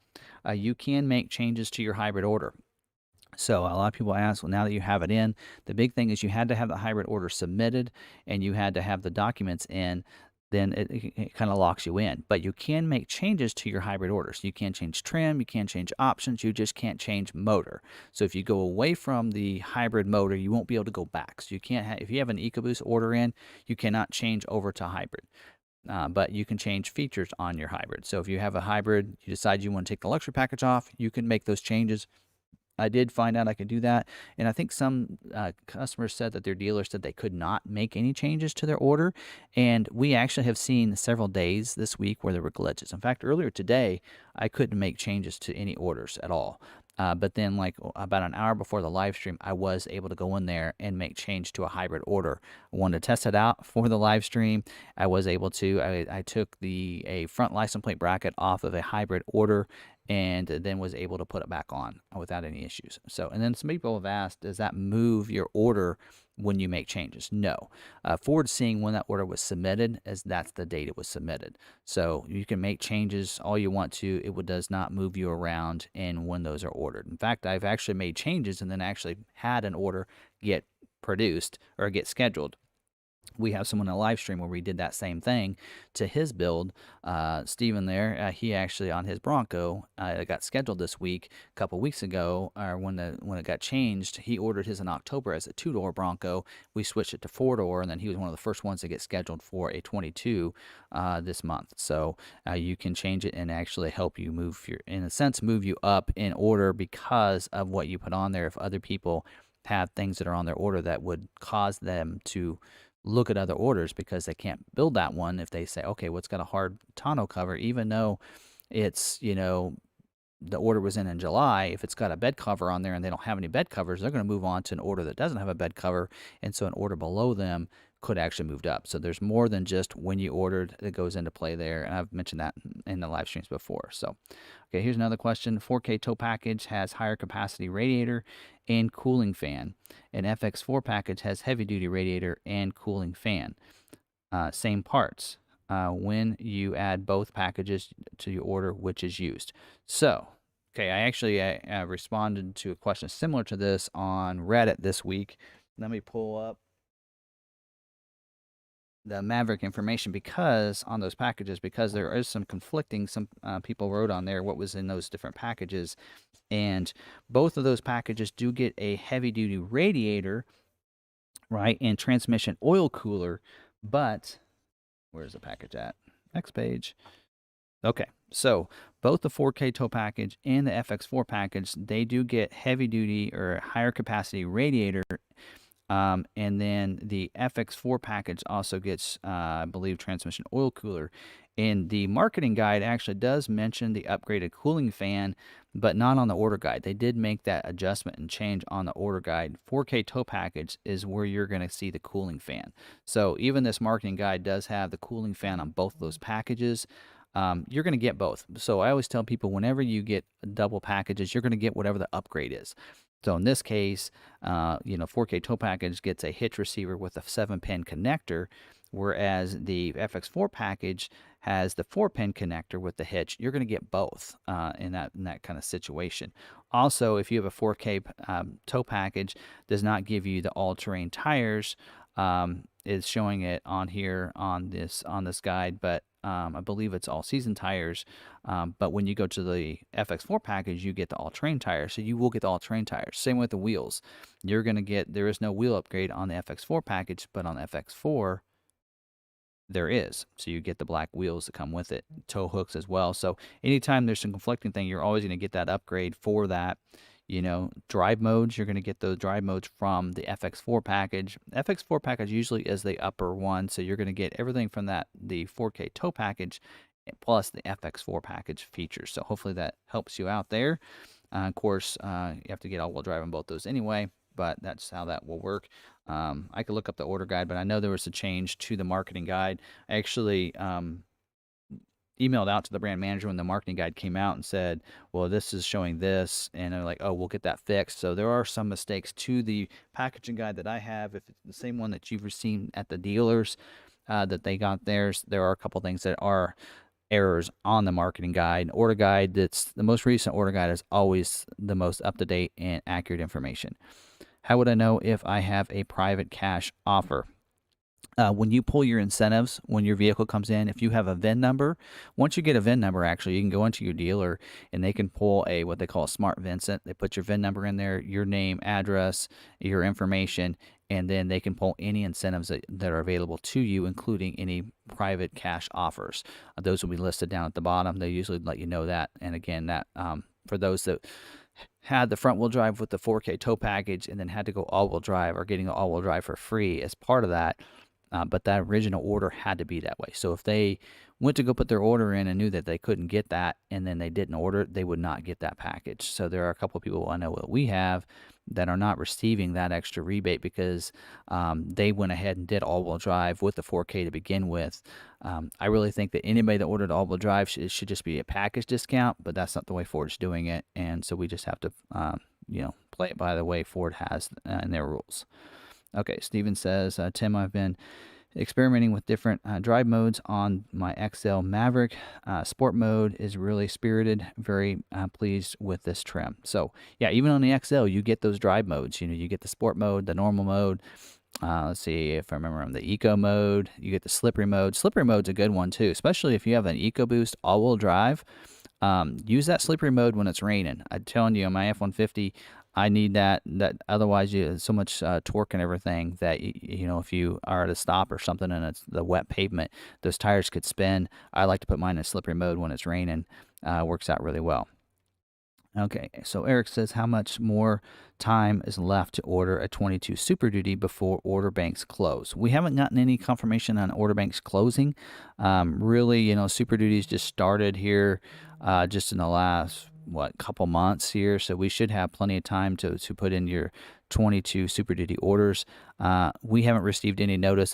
You can make changes to your hybrid order. So a lot of people ask, well, now that you have it in, the big thing is you had to have the hybrid order submitted and you had to have the documents in. Then it kind of locks you in. But you can make changes to your hybrid orders. You can change trim, you can change options, you just can't change motor. So if you go away from the hybrid motor, you won't be able to go back. So you can't if you have an EcoBoost order in, you cannot change over to hybrid. But you can change features on your hybrid. So if you have a hybrid, you decide you want to take the luxury package off, you can make those changes. I did find out I could do that, and I think some customers said that their dealer said they could not make any changes to their order, and we actually have seen several days this week where there were glitches. In fact, earlier today, I couldn't make changes to any orders at all. But then, like about an hour before the live stream, I was able to go in there and make change to a hybrid order. I wanted to test it out for the live stream. I was able to. I took a front license plate bracket off of a hybrid order and then was able to put it back on without any issues. So, and then some people have asked, does that move your order when you make changes? No. Ford's seeing when that order was submitted, as that's the date it was submitted. So you can make changes all you want to. It does not move you around and when those are ordered. In fact, I've actually made changes and then actually had an order get produced or get scheduled. We have someone in a live stream where we did that same thing to his build. Steven there, he actually on his Bronco, it got scheduled this week, a couple weeks ago, or when it got changed, he ordered his in October as a 2-door Bronco. We switched it to 4-door, and then he was one of the first ones to get scheduled for a 22 this month. So you can change it and actually help you move in a sense, move you up in order because of what you put on there. If other people have things that are on their order that would cause them to look at other orders because they can't build that one, if they say, okay, what's got a hard tonneau cover, even though it's, the order was in July, if it's got a bed cover on there and they don't have any bed covers, they're going to move on to an order that doesn't have a bed cover, and so an order below them could actually moved up. So there's more than just when you ordered that goes into play there, and I've mentioned that in the live streams before. So, okay, here's another question. 4K tow package has higher capacity radiator and cooling fan. An FX4 package has heavy duty radiator and cooling fan. Same parts. When you add both packages to your order, which is used. So, okay, I actually responded to a question similar to this on Reddit this week. Let me pull up the Maverick information because on those packages, because there is some conflicting, some people wrote on there what was in those different packages, and both of those packages do get a heavy duty radiator, right, and transmission oil cooler, but where's the package at? Next page. Okay, so both the 4K tow package and the FX4 package, they do get heavy duty or higher capacity radiator. And then the FX4 package also gets, I believe, transmission oil cooler. And the marketing guide actually does mention the upgraded cooling fan, but not on the order guide. They did make that adjustment and change on the order guide. 4K tow package is where you're going to see the cooling fan. So even this marketing guide does have the cooling fan on both of those packages. You're going to get both. So I always tell people whenever you get double packages, you're going to get whatever the upgrade is. So in this case, 4K tow package gets a hitch receiver with a 7-pin connector, whereas the FX4 package has the 4-pin connector with the hitch. You're going to get both in that kind of situation. Also, if you have a 4K tow package, does not give you the all-terrain tires. Is showing it on here on this guide, but I believe it's all-season tires. But when you go to the FX4 package, you get the all-terrain tires, so you will get the all-terrain tires. Same with the wheels. You're going to get, there is no wheel upgrade on the FX4 package, but on the FX4, there is. So you get the black wheels that come with it, tow hooks as well. So anytime there's some conflicting thing, you're always going to get that upgrade for that. Drive modes, you're going to get those drive modes from the FX4 package. FX4 package usually is the upper one, so you're going to get everything from the 4K tow package plus the FX4 package features. So hopefully that helps you out there. Of course, you have to get all-wheel drive on both those anyway, but that's how that will work. I could look up the order guide, but I know there was a change to the marketing guide. I actually emailed out to the brand manager when the marketing guide came out and said, well, this is showing this, and they're like, oh, we'll get that fixed. So there are some mistakes to the packaging guide that I have. If it's the same one that you've received at the dealers that they got theirs, there are a couple things that are errors on the marketing guide. Order guide, that's the most recent order guide, is always the most up-to-date and accurate information. How would I know if I have a private cash offer? When you pull your incentives, when your vehicle comes in, if you have a VIN number, once you get a VIN number, actually, you can go into your dealer and they can pull what they call a smart VIN. They put your VIN number in there, your name, address, your information, and then they can pull any incentives that are available to you, including any private cash offers. Those will be listed down at the bottom. They usually let you know that. And again, that for those that had the front wheel drive with the 4K tow package and then had to go all wheel drive or getting an all wheel drive for free as part of that. But that original order had to be that way. So if they went to go put their order in and knew that they couldn't get that and then they didn't order it, they would not get that package. So there are a couple of people I know that we have that are not receiving that extra rebate because they went ahead and did all-wheel drive with the 4K to begin with. I really think that anybody that ordered all-wheel drive should just be a package discount, but that's not the way Ford's doing it, and so we just have to play it by the way Ford has in their rules. Okay, Steven says, Tim, I've been experimenting with different drive modes on my XL Maverick. Sport mode is really spirited. Very pleased with this trim. So yeah, even on the XL, you get those drive modes. You get the sport mode, the normal mode. Let's see if I remember the eco mode. You get the slippery mode. Slippery mode's a good one too, especially if you have an EcoBoost all-wheel drive. Use that slippery mode when it's raining. I'm telling you, on my F-150, I need that. Otherwise, you so much torque and everything that if you are at a stop or something and it's the wet pavement, those tires could spin. I like to put mine in slippery mode when it's raining. Works out really well. Okay, so Eric says, how much more time is left to order a 22 Super Duty before order banks close? We haven't gotten any confirmation on order banks closing. Really, Super Duties just started here just in the last, couple months here. So we should have plenty of time to put in your 22 Super Duty orders. We haven't received any notice.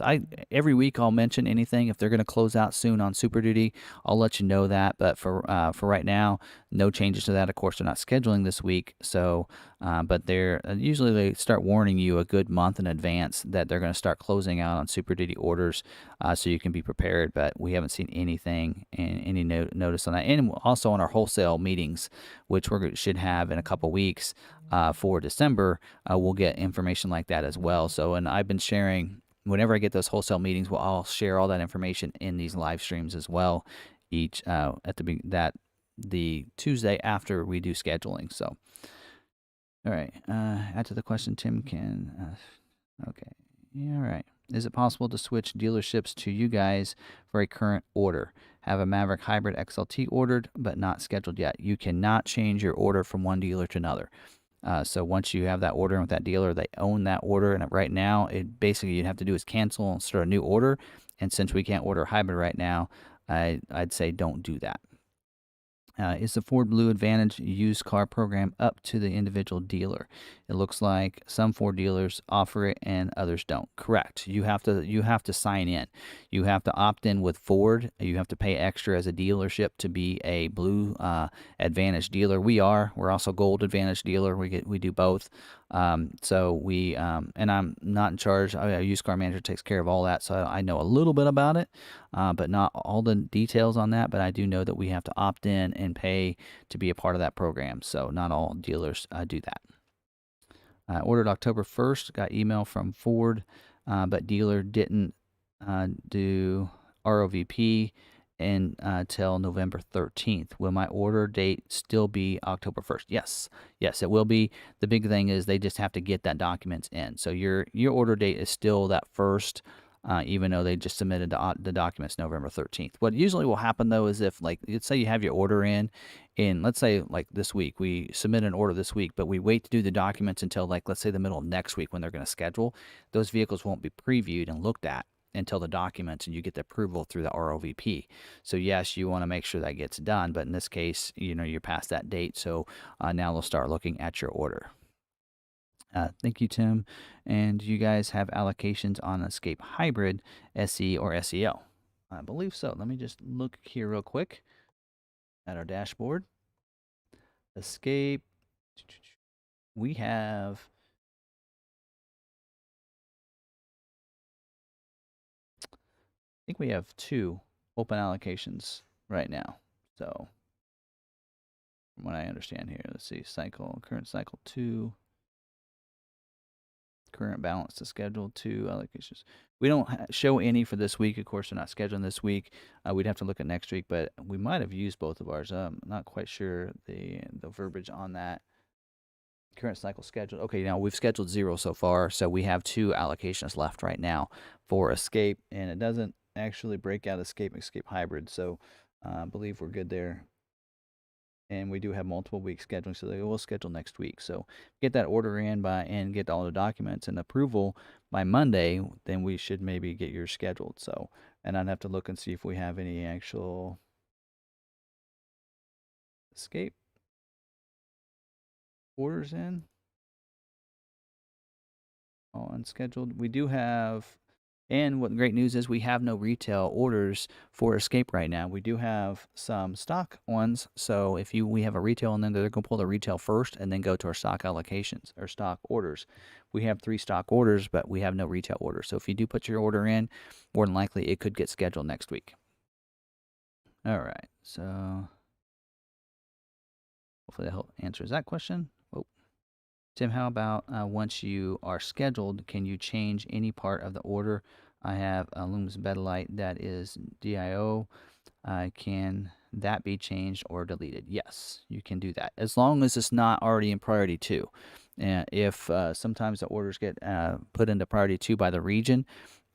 Every week I'll mention anything. If they're going to close out soon on Super Duty, I'll let you know that. But for right now, no changes to that. Of course, they're not scheduling this week. So, but they're usually they start warning you a good month in advance that they're going to start closing out on Super Duty orders, so you can be prepared. But we haven't seen anything and any notice on that. And also on our wholesale meetings, which we should have in a couple weeks for December, we'll get information like that as well. So, and I've been sharing whenever I get those wholesale meetings, I'll share all that information in these live streams as well. Each at the Tuesday after we do scheduling. So, all right. Add to the question, Tim can. Okay. Yeah, all right. Is it possible to switch dealerships to you guys for a current order? Have a Maverick Hybrid XLT ordered, but not scheduled yet. You cannot change your order from one dealer to another. So once you have that order with that dealer, they own that order. And right now, it basically you'd have to do is cancel and start a new order. And since we can't order hybrid right now, I'd say don't do that. Is the Ford Blue Advantage used car program up to the individual dealer? It looks like some Ford dealers offer it and others don't. Correct. You have to sign in. You have to opt in with Ford. You have to pay extra as a dealership to be a Blue Advantage dealer. We're also Gold Advantage dealer. We do both. So we and I'm not in charge. A used car manager takes care of all that, so I know a little bit about it, but not all the details on that. But I do know that we have to opt in and pay to be a part of that program. So not all dealers do that. Ordered October 1st. Got email from Ford, but dealer didn't do ROVP until November 13th. Will my order date still be October 1st? Yes, it will be. The big thing is they just have to get that documents in. So your order date is still that first, even though they just submitted the documents November 13th. What usually will happen though is if, like, let's say you have your order in let's say like this week, we submit an order this week, but we wait to do the documents until, like, let's say the middle of next week when they're going to schedule, those vehicles won't be previewed and looked at until the documents and you get the approval through the ROVP. So yes, you want to make sure that gets done, but in this case, you're past that date. So now they'll start looking at your order. Thank you, Tim. And you guys have allocations on Escape Hybrid, SE or SEL? I believe so. Let me just look here real quick at our dashboard. Escape. We have I think we have 2 open allocations right now. So from what I understand here, let's see, current cycle 2, current balance to schedule 2 allocations. We don't show any for this week. Of course, they're not scheduling this week. We'd have to look at next week, but we might have used both of ours. I'm not quite sure the verbiage on that. Current cycle scheduled. Okay, now we've scheduled 0 so far, so we have 2 allocations left right now for Escape, and it doesn't actually break out Escape Hybrid, so I believe we're good there. and we do have multiple weeks scheduling, so they will schedule next week. So get that order in by and get all the documents and approval by Monday, then we should maybe get yours scheduled. So, and I'd have to look and see if we have any actual escape orders in. All unscheduled. We do have, and what great news is we have no retail orders for Escape right now. We do have some stock ones. So if we have a retail and then they're going to pull the retail first and then go to our stock allocations or stock orders. We have 3 stock orders, but we have no retail orders. So if you do put your order in, more than likely it could get scheduled next week. All right. So hopefully that answers that question. Oh. Tim, how about once you are scheduled, can you change any part of the order? I have a Lumens Bedlight that is DIO. Can that be changed or deleted? Yes, you can do that, as long as it's not already in priority 2. If sometimes the orders get put into priority 2 by the region,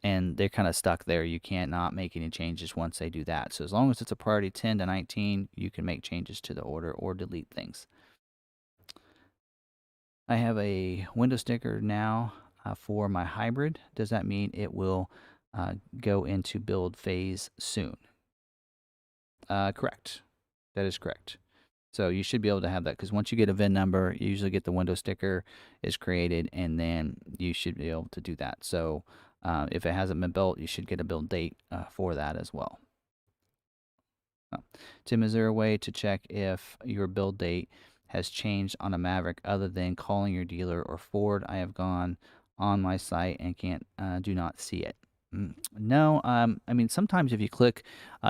and they're kind of stuck there, you can't not make any changes once they do that. So as long as it's a priority 10 to 19, you can make changes to the order or delete things. I have a window sticker now for my hybrid. Does that mean it will go into build phase soon? Correct. That is correct. So you should be able to have that, because once you get a VIN number, you usually get the window sticker is created, and then you should be able to do that. So if it hasn't been built, you should get a build date for that as well. Tim, is there a way to check if your build date has changed on a Maverick other than calling your dealer or Ford? I have gone on my site and do not see it. No, I mean, sometimes if you click,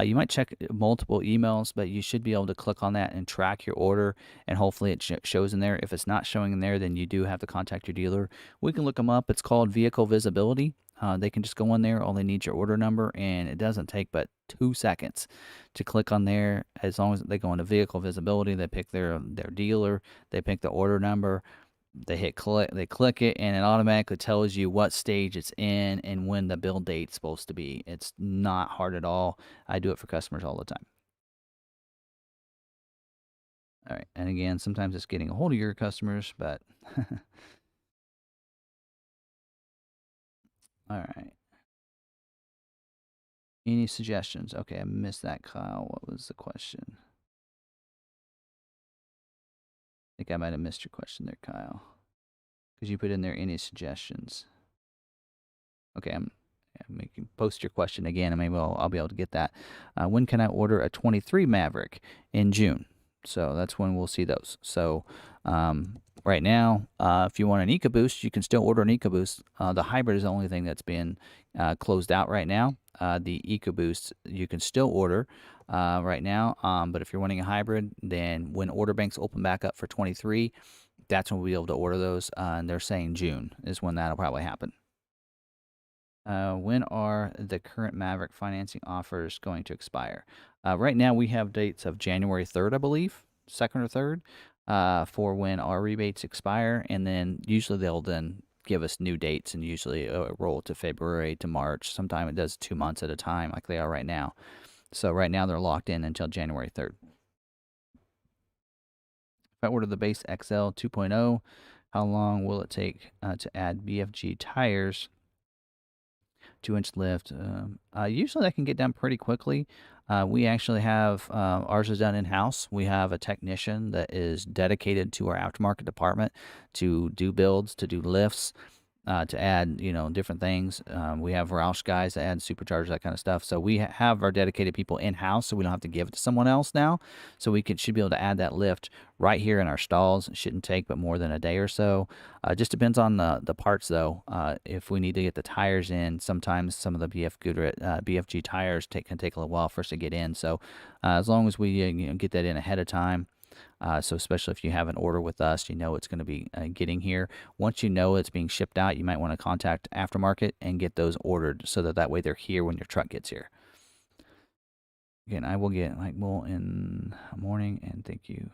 you might check multiple emails, but you should be able to click on that and track your order, and hopefully it shows in there. If it's not showing in there, then you do have to contact your dealer. We can look them up. It's called vehicle visibility. They can just go in there. All they need is your order number, and it doesn't take but 2 seconds to click on there. As long as they go into vehicle visibility, they pick their dealer, they pick the order number, they hit click, they click it, and it automatically tells you what stage it's in and when the build date's supposed to be. It's not hard at all. I do it for customers all the time. All right, and again, sometimes it's getting a hold of your customers, but all right. Any suggestions? Okay, I missed that, Kyle. What was the question? I think I might have missed your question there, Kyle, because you put in there any suggestions. Okay, I'm making post your question again, and maybe I'll be able to get that. When can I order a 23 Maverick? In June. So that's when we'll see those. So right now, if you want an EcoBoost, you can still order an EcoBoost. The hybrid is the only thing that's been closed out right now. The EcoBoost you can still order right now, but if you're wanting a hybrid, then when order banks open back up for 23, that's when we'll be able to order those. And they're saying June is when that'll probably happen. When are the current Maverick financing offers going to expire? Right now, we have dates of January 3rd, I believe, 2nd or 3rd, for when our rebates expire. And then usually they'll then give us new dates, and usually roll to February to March. Sometimes it does 2 months at a time, like they are right now. So right now they're locked in until January 3rd. If I order the base XL 2.0, how long will it take to add BFG tires? 2-inch lift. Usually that can get done pretty quickly. We actually have ours is done in-house. We have a technician that is dedicated to our aftermarket department to do builds, to do lifts, to add, different things. We have Roush guys that add superchargers, that kind of stuff. So we have our dedicated people in-house, so we don't have to give it to someone else now. So we should be able to add that lift right here in our stalls. It shouldn't take but more than a day or so. Just depends on the parts, though. If we need to get the tires in, sometimes some of the BFG tires can take a little while for us to get in. So as long as we get that in ahead of time, so especially if you have an order with us, it's going to be getting here. Once you know it's being shipped out, you might want to contact aftermarket and get those ordered so that way they're here when your truck gets here. Again, I will get Bull in the morning, and thank you.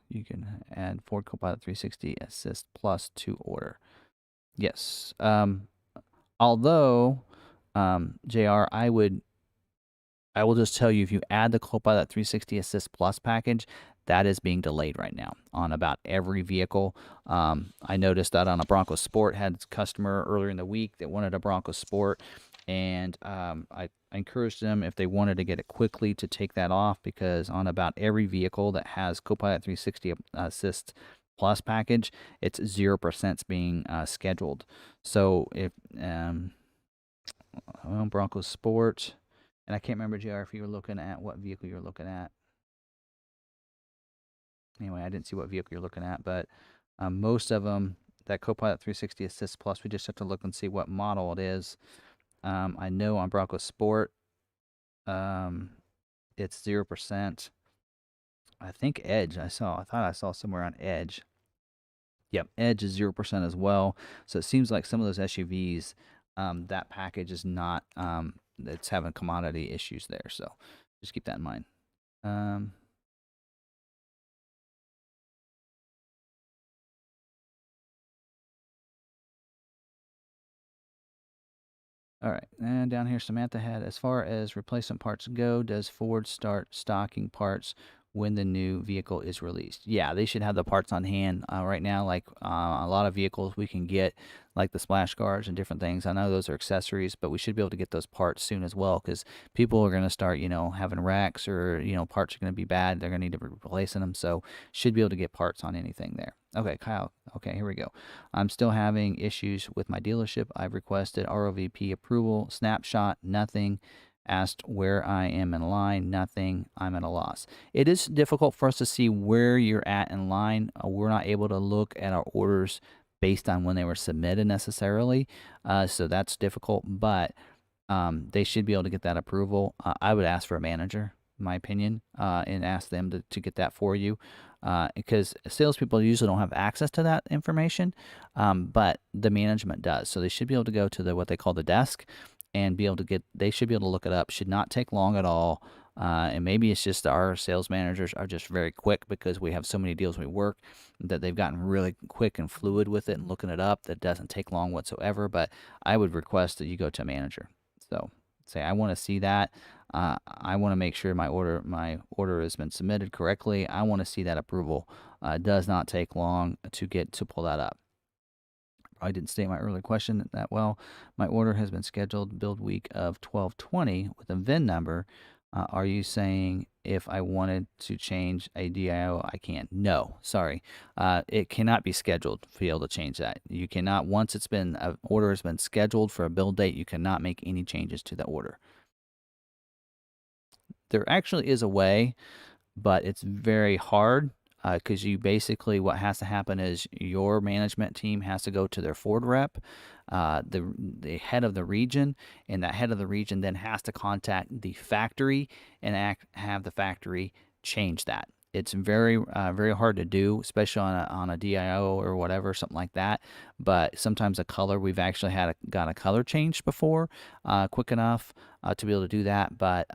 You can add Ford Copilot 360 Assist Plus to order. Yes. Although, JR, I will just tell you, if you add the Copilot 360 Assist Plus package, that is being delayed right now on about every vehicle. I noticed that on a Bronco Sport, had a customer earlier in the week that wanted a Bronco Sport, and I encouraged them, if they wanted to get it quickly, to take that off, because on about every vehicle that has Copilot 360 Assist Plus package, it's 0% being scheduled. So if Bronco Sport, and I can't remember, JR, if you were looking at what vehicle you're looking at. Anyway, I didn't see what vehicle you're looking at, but most of them, that Copilot 360 Assist Plus, we just have to look and see what model it is. I know on Bronco Sport, it's 0%. I think Edge, I thought I saw somewhere on Edge. Yep, Edge is 0% as well. So it seems like some of those SUVs, that package is not, it's having commodity issues there. So just keep that in mind. All right, and down here, Samantha had, as far as replacement parts go, does Ford start stocking parts when the new vehicle is released? Yeah, they should have the parts on hand right now. Like a lot of vehicles we can get, like the splash guards and different things. I know those are accessories, but we should be able to get those parts soon as well, because people are going to start, having wrecks, or, parts are going to be bad. They're going to need to be replacing them. So should be able to get parts on anything there. Okay, Kyle. Okay, here we go. I'm still having issues with my dealership. I've requested ROVP approval, snapshot, nothing. Asked where I am in line, nothing. I'm at a loss. It is difficult for us to see where you're at in line. We're not able to look at our orders based on when they were submitted necessarily. So that's difficult, but they should be able to get that approval. I would ask for a manager, in my opinion, and ask them to get that for you. Because salespeople usually don't have access to that information, but the management does. So they should be able to go to what they call the desk and be able to they should be able to look it up. Should not take long at all. And maybe it's just our sales managers are just very quick, because we have so many deals we work, that they've gotten really quick and fluid with it and looking it up. That doesn't take long whatsoever. But I would request that you go to a manager. So say, I want to see that. I want to make sure my order has been submitted correctly. I want to see that approval. It does not take long to pull that up. I didn't state my earlier question that well. My order has been scheduled build week of 12/20 with a VIN number. Are you saying if I wanted to change a DIO, I can? No, sorry. It cannot be scheduled to be able to change that. You cannot, once order has been scheduled for a build date, you cannot make any changes to the order. There actually is a way, but it's very hard, because you basically, what has to happen is your management team has to go to their Ford rep, the head of the region, and that head of the region then has to contact the factory and have the factory change that. It's very very hard to do, especially on a DIO or whatever, something like that. But sometimes a color, we've actually got a color change before, quick enough to be able to do that. But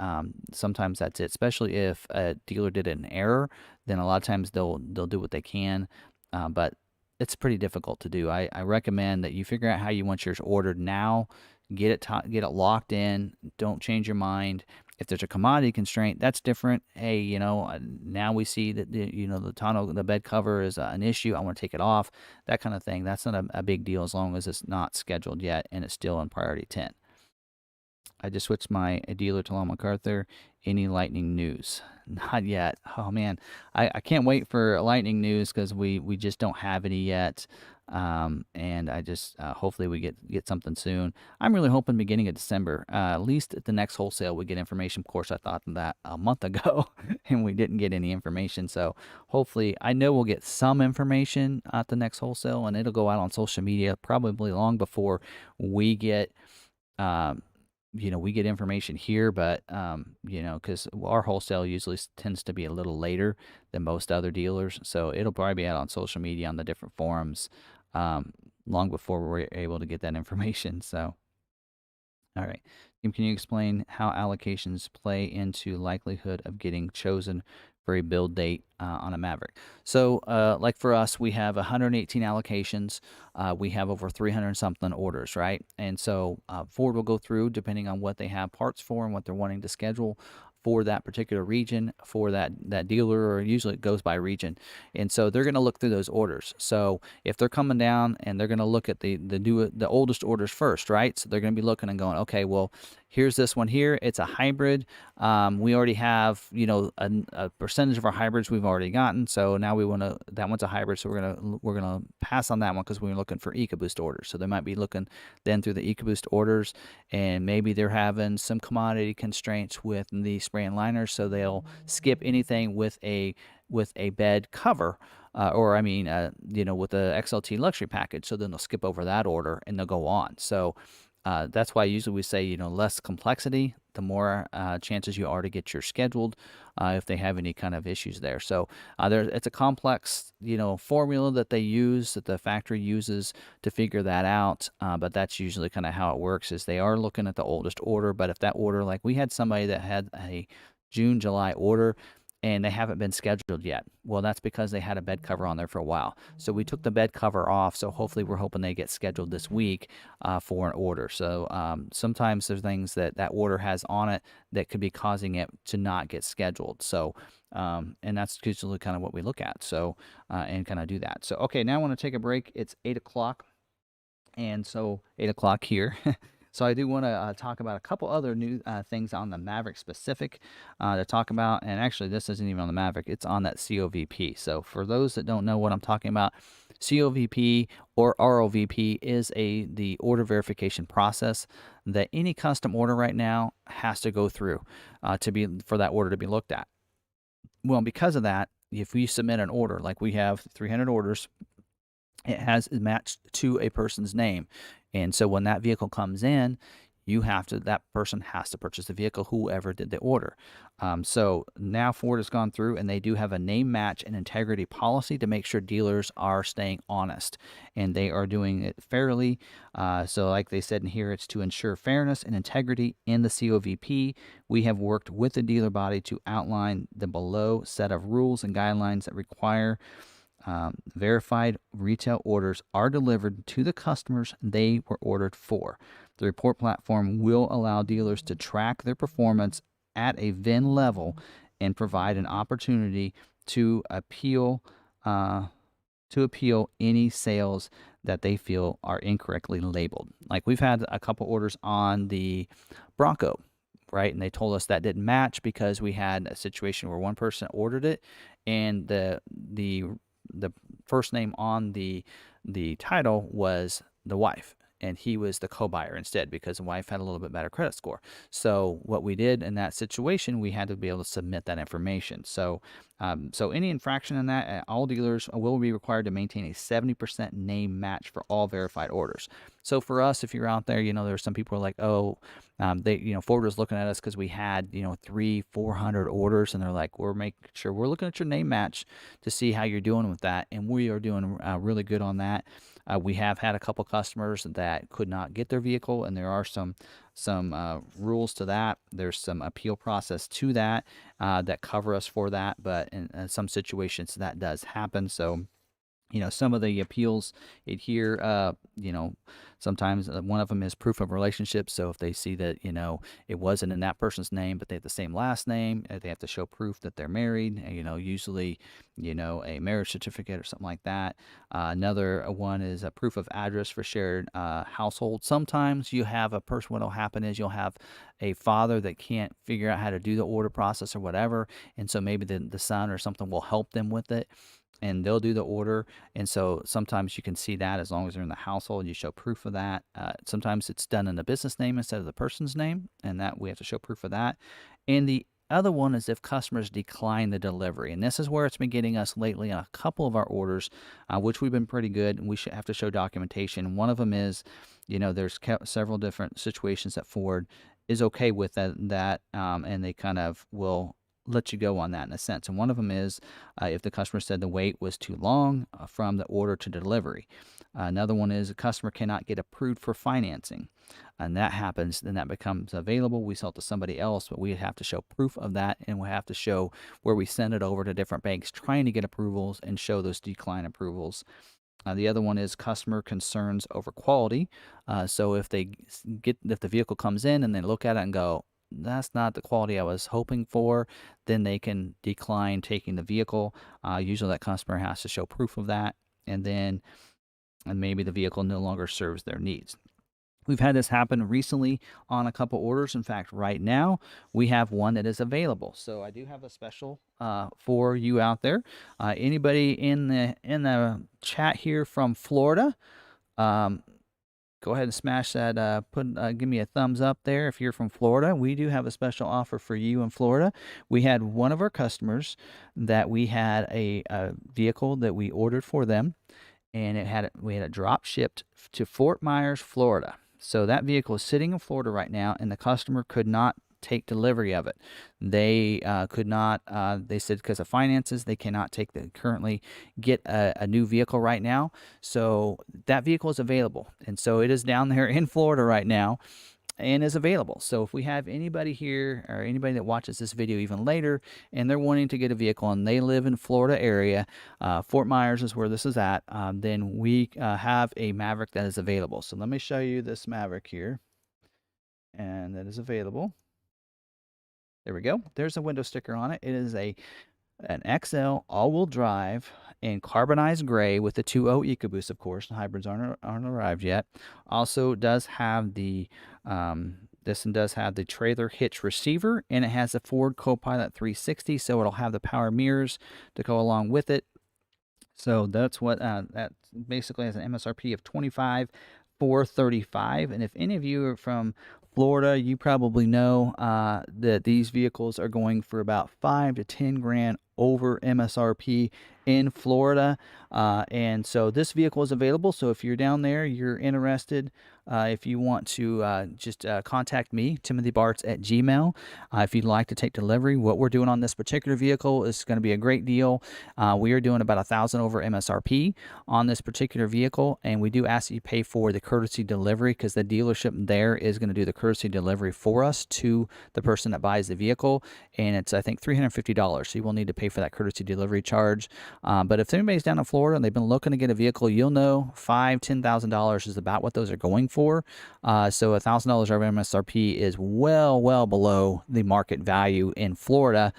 sometimes that's it. Especially if a dealer did an error, then a lot of times they'll do what they can. But it's pretty difficult to do. I recommend that you figure out how you want yours ordered now. Get it locked in. Don't change your mind. If there's a commodity constraint, that's different. Hey, now we see that the bed cover is an issue. I want to take it off. That kind of thing. That's not a big deal, as long as it's not scheduled yet and it's still in priority 10. I just switched my dealer to McArthur. Any lightning news? Not yet. Oh man, I can't wait for lightning news, because we just don't have any yet. And I just hopefully we get something soon. I'm really hoping beginning of December, at least at the next wholesale, we get information. Of course, I thought that a month ago, and we didn't get any information. So hopefully, I know we'll get some information at the next wholesale, and it'll go out on social media probably long before we get. We get information here, but, because our wholesale usually tends to be a little later than most other dealers. So it'll probably be out on social media, on the different forums, long before we're able to get that information. So, all right. Tim, can you explain how allocations play into likelihood of getting chosen for a build date on a Maverick? So, like for us, we have 118 allocations. We have over 300 something orders, right? And so Ford will go through, depending on what they have parts for and what they're wanting to schedule. for that particular region, for that dealer, or usually it goes by region. And so they're going to look through those orders. So if they're coming down and they're going to look at the oldest orders first, right? So they're going to be looking and going, okay, well, here's this one here. It's a hybrid. We already have, a percentage of our hybrids we've already gotten. So now we want to, that one's a hybrid. So we're gonna pass on that one because we're looking for EcoBoost orders. So they might be looking then through the EcoBoost orders, and maybe they're having some commodity constraints with the spray and liners. So they'll skip anything with a bed cover. With the XLT luxury package. So then they'll skip over that order and they'll go on. So that's why usually we say, less complexity, the more chances you are to get yours scheduled if they have any kind of issues there. So it's a complex, formula that they use, that the factory uses to figure that out. But that's usually kind of how it works, is they are looking at the oldest order. But if that order, like we had somebody that had a June, July order, and they haven't been scheduled yet. Well, that's because they had a bed cover on there for a while. So we took the bed cover off. So hopefully we're hoping they get scheduled this week for an order. So sometimes there's things that order has on it that could be causing it to not get scheduled. So and that's usually kind of what we look at. So and kind of do that. So okay, now I want to take a break. It's 8 o'clock. And so 8 o'clock here. So I do want to talk about a couple other new things on the Maverick specific to talk about. And actually, this isn't even on the Maverick. It's on that COVP. So for those that don't know what I'm talking about, COVP or ROVP is the order verification process that any custom order right now has to go through for that order to be looked at. Well, because of that, if we submit an order, like we have 300 orders, it has matched to a person's name. And so when that vehicle comes in, that person has to purchase the vehicle, whoever did the order. So now Ford has gone through and they do have a name match and integrity policy to make sure dealers are staying honest and they are doing it fairly. So like they said in here, it's to ensure fairness and integrity in the COVP. We have worked with the dealer body to outline the below set of rules and guidelines that require verified retail orders are delivered to the customers they were ordered for. The report platform will allow dealers to track their performance at a VIN level and provide an opportunity to appeal any sales that they feel are incorrectly labeled. Like we've had a couple orders on the Bronco, right? And they told us that didn't match because we had a situation where one person ordered it and the first name on the title was the wife, and he was the co-buyer instead because the wife had a little bit better credit score. So what we did in that situation, we had to be able to submit that information. So any infraction in that, all dealers will be required to maintain a 70% name match for all verified orders. So for us, if you're out there, there's some people who are like, Ford was looking at us because we had, 300-400 orders, and they're like, we're making sure we're looking at your name match to see how you're doing with that, and we are doing really good on that. We have had a couple customers that could not get their vehicle, and there are some rules to that. There's some appeal process to that that cover us for that, but in some situations that does happen. So some of the appeals here, sometimes one of them is proof of relationship. So if they see that, it wasn't in that person's name, but they have the same last name, they have to show proof that they're married, usually, a marriage certificate or something like that. Another one is a proof of address for shared household. Sometimes you have a person, what will happen is you'll have a father that can't figure out how to do the order process or whatever. And so maybe the son or something will help them with it, and they'll do the order. And so sometimes you can see that as long as they're in the household, you show proof of that. Sometimes it's done in the business name instead of the person's name, and that we have to show proof of that. And the other one is if customers decline the delivery. And this is where it's been getting us lately on a couple of our orders, which we've been pretty good, and we should have to show documentation. One of them is, there's several different situations that Ford is okay with that and they kind of will let you go on that in a sense. And one of them is if the customer said the wait was too long from the order to delivery. Another one is a customer cannot get approved for financing. And that happens, then that becomes available. We sell it to somebody else, but we have to show proof of that, and we have to show where we send it over to different banks trying to get approvals and show those decline approvals. The other one is customer concerns over quality. So if the vehicle comes in and they look at it and go, that's not the quality I was hoping for, then they can decline taking the vehicle. Usually that customer has to show proof of that, and maybe the vehicle no longer serves their needs. We've had this happen recently on a couple orders. In fact, right now we have one that is available. So I do have a special for you out there. Anybody in the chat here from Florida, go ahead and smash that. Give me a thumbs up there if you're from Florida. We do have a special offer for you in Florida. We had one of our customers that we had a vehicle that we ordered for them, and we had it drop shipped to Fort Myers, Florida. So that vehicle is sitting in Florida right now, and the customer could not take delivery of it. They could not. They said because of finances, they cannot currently get a new vehicle right now. So that vehicle is available, and so it is down there in Florida right now and is available. So if we have anybody here or anybody that watches this video even later and they're wanting to get a vehicle and they live in Florida area, Fort Myers is where this is at, then we have a Maverick that is available. So let me show you this Maverick here, and that is available. There we go. There's a window sticker on it. It is an XL all-wheel drive in carbonized gray with the 2.0 EcoBoost, of course. The hybrids aren't arrived yet. Also does have the this one does have the trailer hitch receiver, and it has a Ford Copilot 360, so it'll have the power mirrors to go along with it. So that's what that basically has an MSRP of $25,435. And if any of you are from Florida, you probably know that these vehicles are going for about 5 to 10 grand over MSRP in Florida. And so this vehicle is available. So if you're down there, you're interested, if you want to just contact me, timothybarts@gmail. If you'd like to take delivery, what we're doing on this particular vehicle is going to be a great deal. We are doing about $1,000 over MSRP on this particular vehicle, and we do ask that you pay for the courtesy delivery because the dealership there is going to do the courtesy delivery for us to the person that buys the vehicle, and it's I think $350. So you will need to pay for that courtesy delivery charge. But if anybody's down in Florida and they've been looking to get a vehicle, you'll know $5,000-$10,000 is about what those are going for. So $1,000 over MSRP is well below the market value in Florida.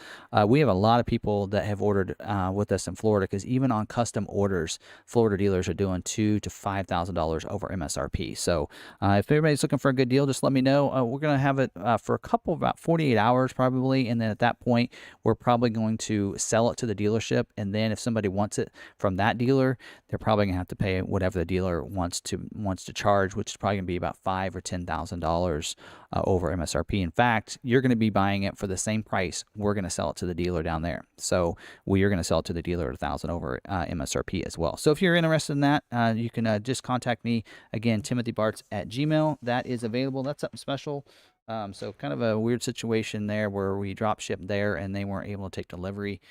We have a lot of people that have ordered with us in Florida because even on custom orders, Florida dealers are doing $2,000 to $5,000 over MSRP. So if everybody's looking for a good deal, just let me know. We're going to have it for about 48 hours probably, and then at that point, we're probably going to sell it to the dealership, and then if somebody wants it from that dealer, they're probably gonna have to pay whatever the dealer wants to charge, which is probably gonna be about $5,000 or $10,000 over MSRP. In fact, you're gonna be buying it for the same price. We're gonna sell it to the dealer down there, so we are gonna sell it to the dealer at $1,000 over MSRP as well. So if you're interested in that, you can just contact me again, timothybarts@gmail. That is available. That's something special. So kind of a weird situation there where we drop shipped there and they weren't able to take delivery,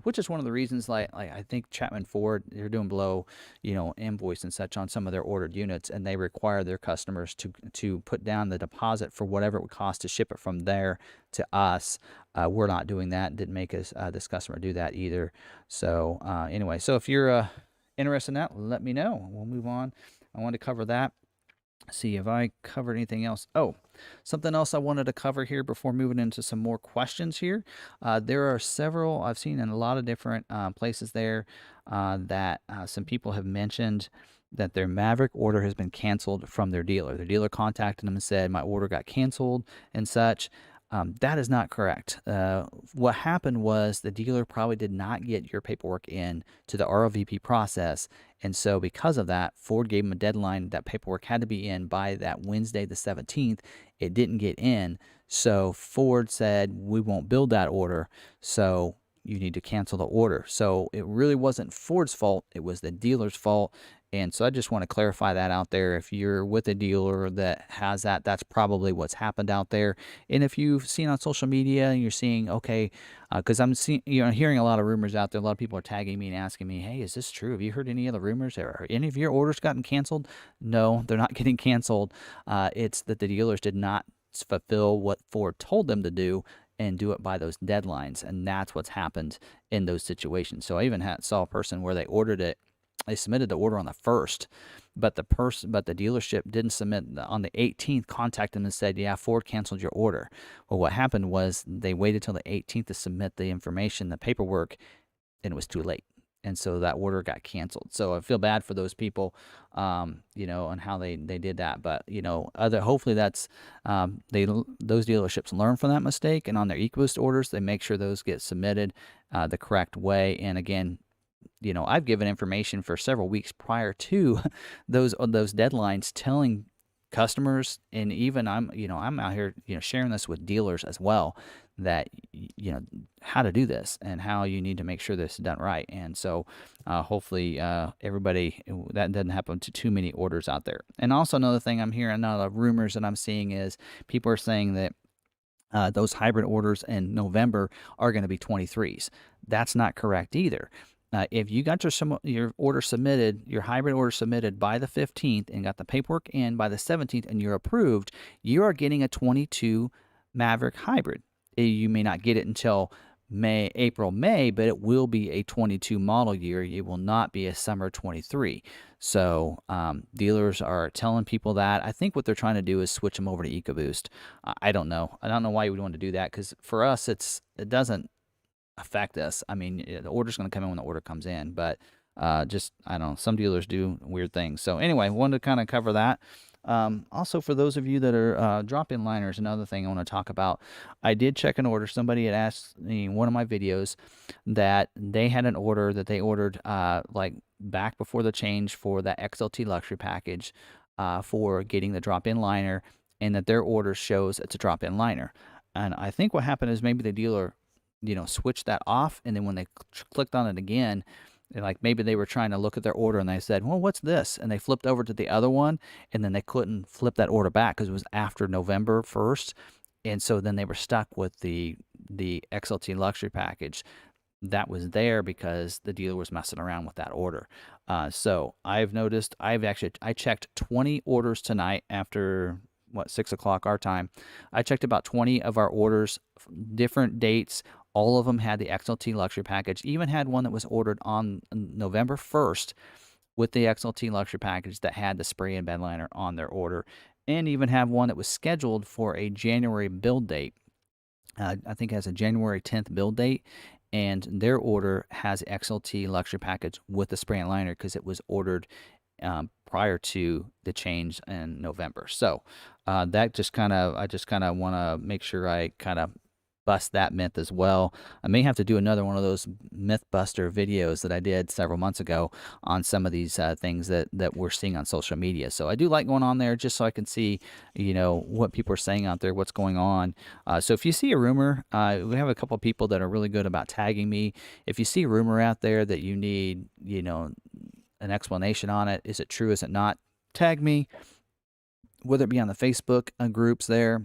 which is one of the reasons like I think Chapman Ford, they're doing below, invoice and such on some of their ordered units, and they require their customers to put down the deposit for whatever it would cost to ship it from there to us. We're not doing that. Didn't make us this customer do that either. So anyway, so if you're interested in that, let me know. We'll move on. I wanted to cover that. See if I covered anything else. Oh, something else I wanted to cover here before moving into some more questions here. There are several I've seen in a lot of different places there that some people have mentioned that their Maverick order has been canceled from their dealer. Their dealer contacted them and said, my order got canceled and such. That is not correct. What happened was the dealer probably did not get your paperwork in to the ROVP process. And so because of that, Ford gave them a deadline that paperwork had to be in by that Wednesday, the 17th. It didn't get in. So Ford said, we won't build that order. So you need to cancel the order. So it really wasn't Ford's fault. It was the dealer's fault. And so I just want to clarify that out there. If you're with a dealer that has that, that's probably what's happened out there. And if you've seen on social media and you're seeing, okay, because I'm seeing, hearing a lot of rumors out there. A lot of people are tagging me and asking me, hey, is this true? Have you heard any other rumors? Or any of your orders gotten canceled? No, they're not getting canceled. It's that the dealers did not fulfill what Ford told them to do and do it by those deadlines. And that's what's happened in those situations. So I even saw a person where they ordered it they submitted the order on the 1st, but the dealership didn't submit on the 18th. Contacted them and said, "Yeah, Ford canceled your order." Well, what happened was they waited till the 18th to submit the information, the paperwork, and it was too late. And so that order got canceled. So I feel bad for those people, and how they did that. But hopefully that's those dealerships learn from that mistake, and on their EcoBoost orders, they make sure those get submitted the correct way. And again, I've given information for several weeks prior to those deadlines, telling customers, and even I'm out here sharing this with dealers as well, that how to do this and how you need to make sure this is done right. And so hopefully everybody, that doesn't happen to too many orders out there. And also another thing I'm hearing, rumors that I'm seeing, is people are saying that those hybrid orders in November are going to be 23s. That's not correct either. If you got your order submitted, your hybrid order submitted by the 15th and got the paperwork in by the 17th and you're approved, you are getting a 22 Maverick hybrid. You may not get it until April, May, but it will be a 22 model year. It will not be a summer 23. So dealers are telling people that. I think what they're trying to do is switch them over to EcoBoost. I don't know. I don't know why you would want to do that, because for us, it doesn't affect us. I mean, the order's going to come in when the order comes in, but I don't know, some dealers do weird things. So anyway, wanted to kind of cover that. Also, for those of you that are drop-in liners, another thing I want to talk about. I did check an order. Somebody had asked me in one of my videos that they had an order that they ordered like back before the change for that XLT luxury package for getting the drop-in liner, and that their order shows it's a drop-in liner. And I think what happened is maybe the dealer switched that off, and then when they clicked on it again, like maybe they were trying to look at their order and they said, "Well, what's this?" And they flipped over to the other one, and then they couldn't flip that order back because it was after November 1st. And so then they were stuck with the XLT luxury package that was there because the dealer was messing around with that order. So I've noticed, I checked 20 orders tonight after 6 o'clock our time. I checked about 20 of our orders, different dates. All of them had the XLT luxury package. Even had one that was ordered on November 1st with the XLT luxury package that had the spray and bed liner on their order, and even have one that was scheduled for a January build date. I think it has a January 10th build date, and their order has XLT luxury package with the spray and liner because it was ordered prior to the change in November. So I just kind of want to make sure I kind of bust that myth as well. I may have to do another one of those Mythbuster videos that I did several months ago on some of these things that we're seeing on social media. So I do like going on there just so I can see, what people are saying out there, what's going on. So if you see a rumor, we have a couple of people that are really good about tagging me. If you see a rumor out there that you need, an explanation on it, is it true, is it not, tag me, whether it be on the Facebook groups there.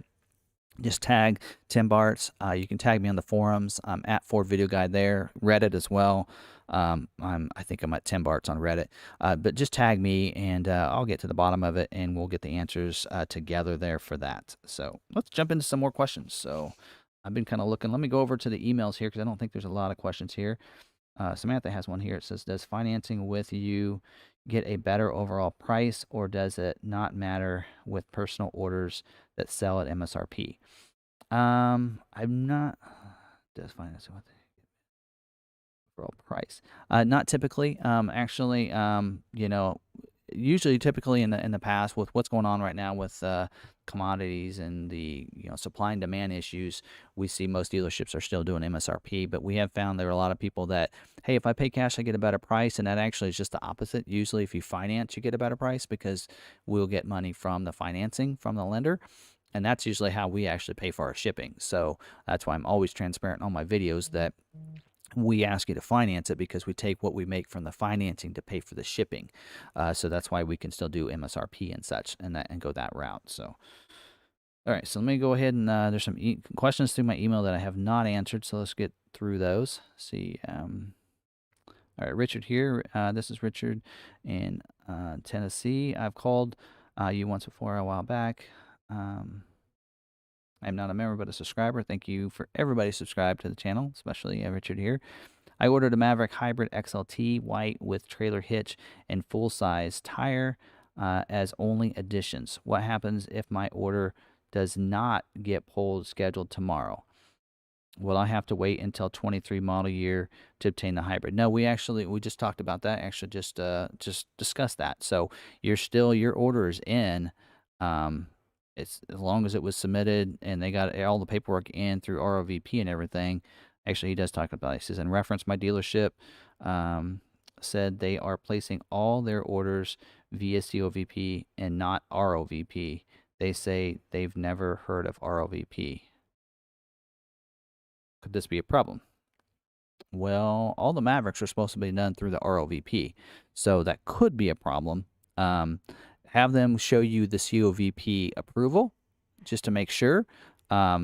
Just tag Tim Bartz. You can tag me on the forums. I'm at fordvideoguy there. Reddit as well. I think I'm at Tim Bartz on Reddit. But just tag me, and I'll get to the bottom of it, and we'll get the answers together there for that. So let's jump into some more questions. So I've been kind of looking. Let me go over to the emails here because I don't think there's a lot of questions here. Samantha has one here. It says, "Does financing with you get a better overall price, or does it not matter with personal orders that sell at MSRP?" I'm not. Does financing with the overall price? Not typically. Actually, usually, typically in the past, with what's going on right now with commodities and the supply and demand issues, we see most dealerships are still doing MSRP. But we have found there are a lot of people that, hey, if I pay cash, I get a better price, and that actually is just the opposite. Usually, if you finance, you get a better price because we'll get money from the financing from the lender. And that's usually how we actually pay for our shipping. So that's why I'm always transparent on my videos that we ask you to finance it, because we take what we make from the financing to pay for the shipping. So that's why we can still do MSRP and such, and go that route. So, all right, so let me go ahead and there's some questions through my email that I have not answered. So let's get through those. See. All right, Richard here. This is Richard in Tennessee. I've called you once before a while back. I'm not a member, but a subscriber. Thank you for everybody subscribed to the channel, especially Richard here. I ordered a Maverick Hybrid XLT white with trailer hitch and full-size tire as only additions. What happens if my order does not get pulled scheduled tomorrow? Will I have to wait until 23 model year to obtain the hybrid? No, we just talked about that. Actually, just discussed that. So your order is in. Um, it's as long as it was submitted and they got all the paperwork in through ROVP and everything. Actually, he does talk about it. He says, in reference, my dealership said they are placing all their orders via COVP and not ROVP. They say they've never heard of ROVP. Could this be a problem? Well, all the Mavericks are supposed to be done through the ROVP, so that could be a problem. Have them show you the COVP approval just to make sure. A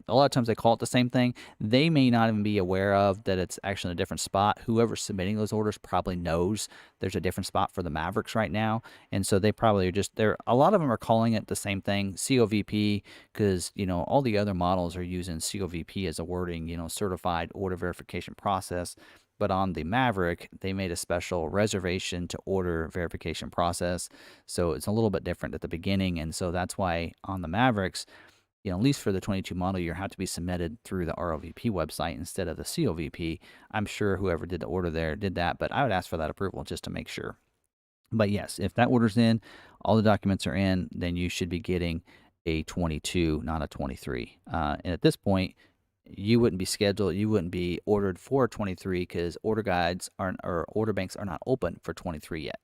lot of times they call it the same thing. They may not even be aware of that it's actually in a different spot. Whoever's submitting those orders probably knows there's a different spot for the Mavericks right now. And so they probably are a lot of them are calling it the same thing, COVP, because, all the other models are using COVP as a wording, certified order verification process. But on the Maverick, they made a special reservation to order verification process. So it's a little bit different at the beginning. And so that's why on the Mavericks, at least for the 22 model year, have to be submitted through the ROVP website instead of the COVP. I'm sure whoever did the order there did that, but I would ask for that approval just to make sure. But yes, if that order's in, all the documents are in, then you should be getting a 22, not a 23. And at this point, you wouldn't be ordered for a 23 because order guides or order banks are not open for 23 yet.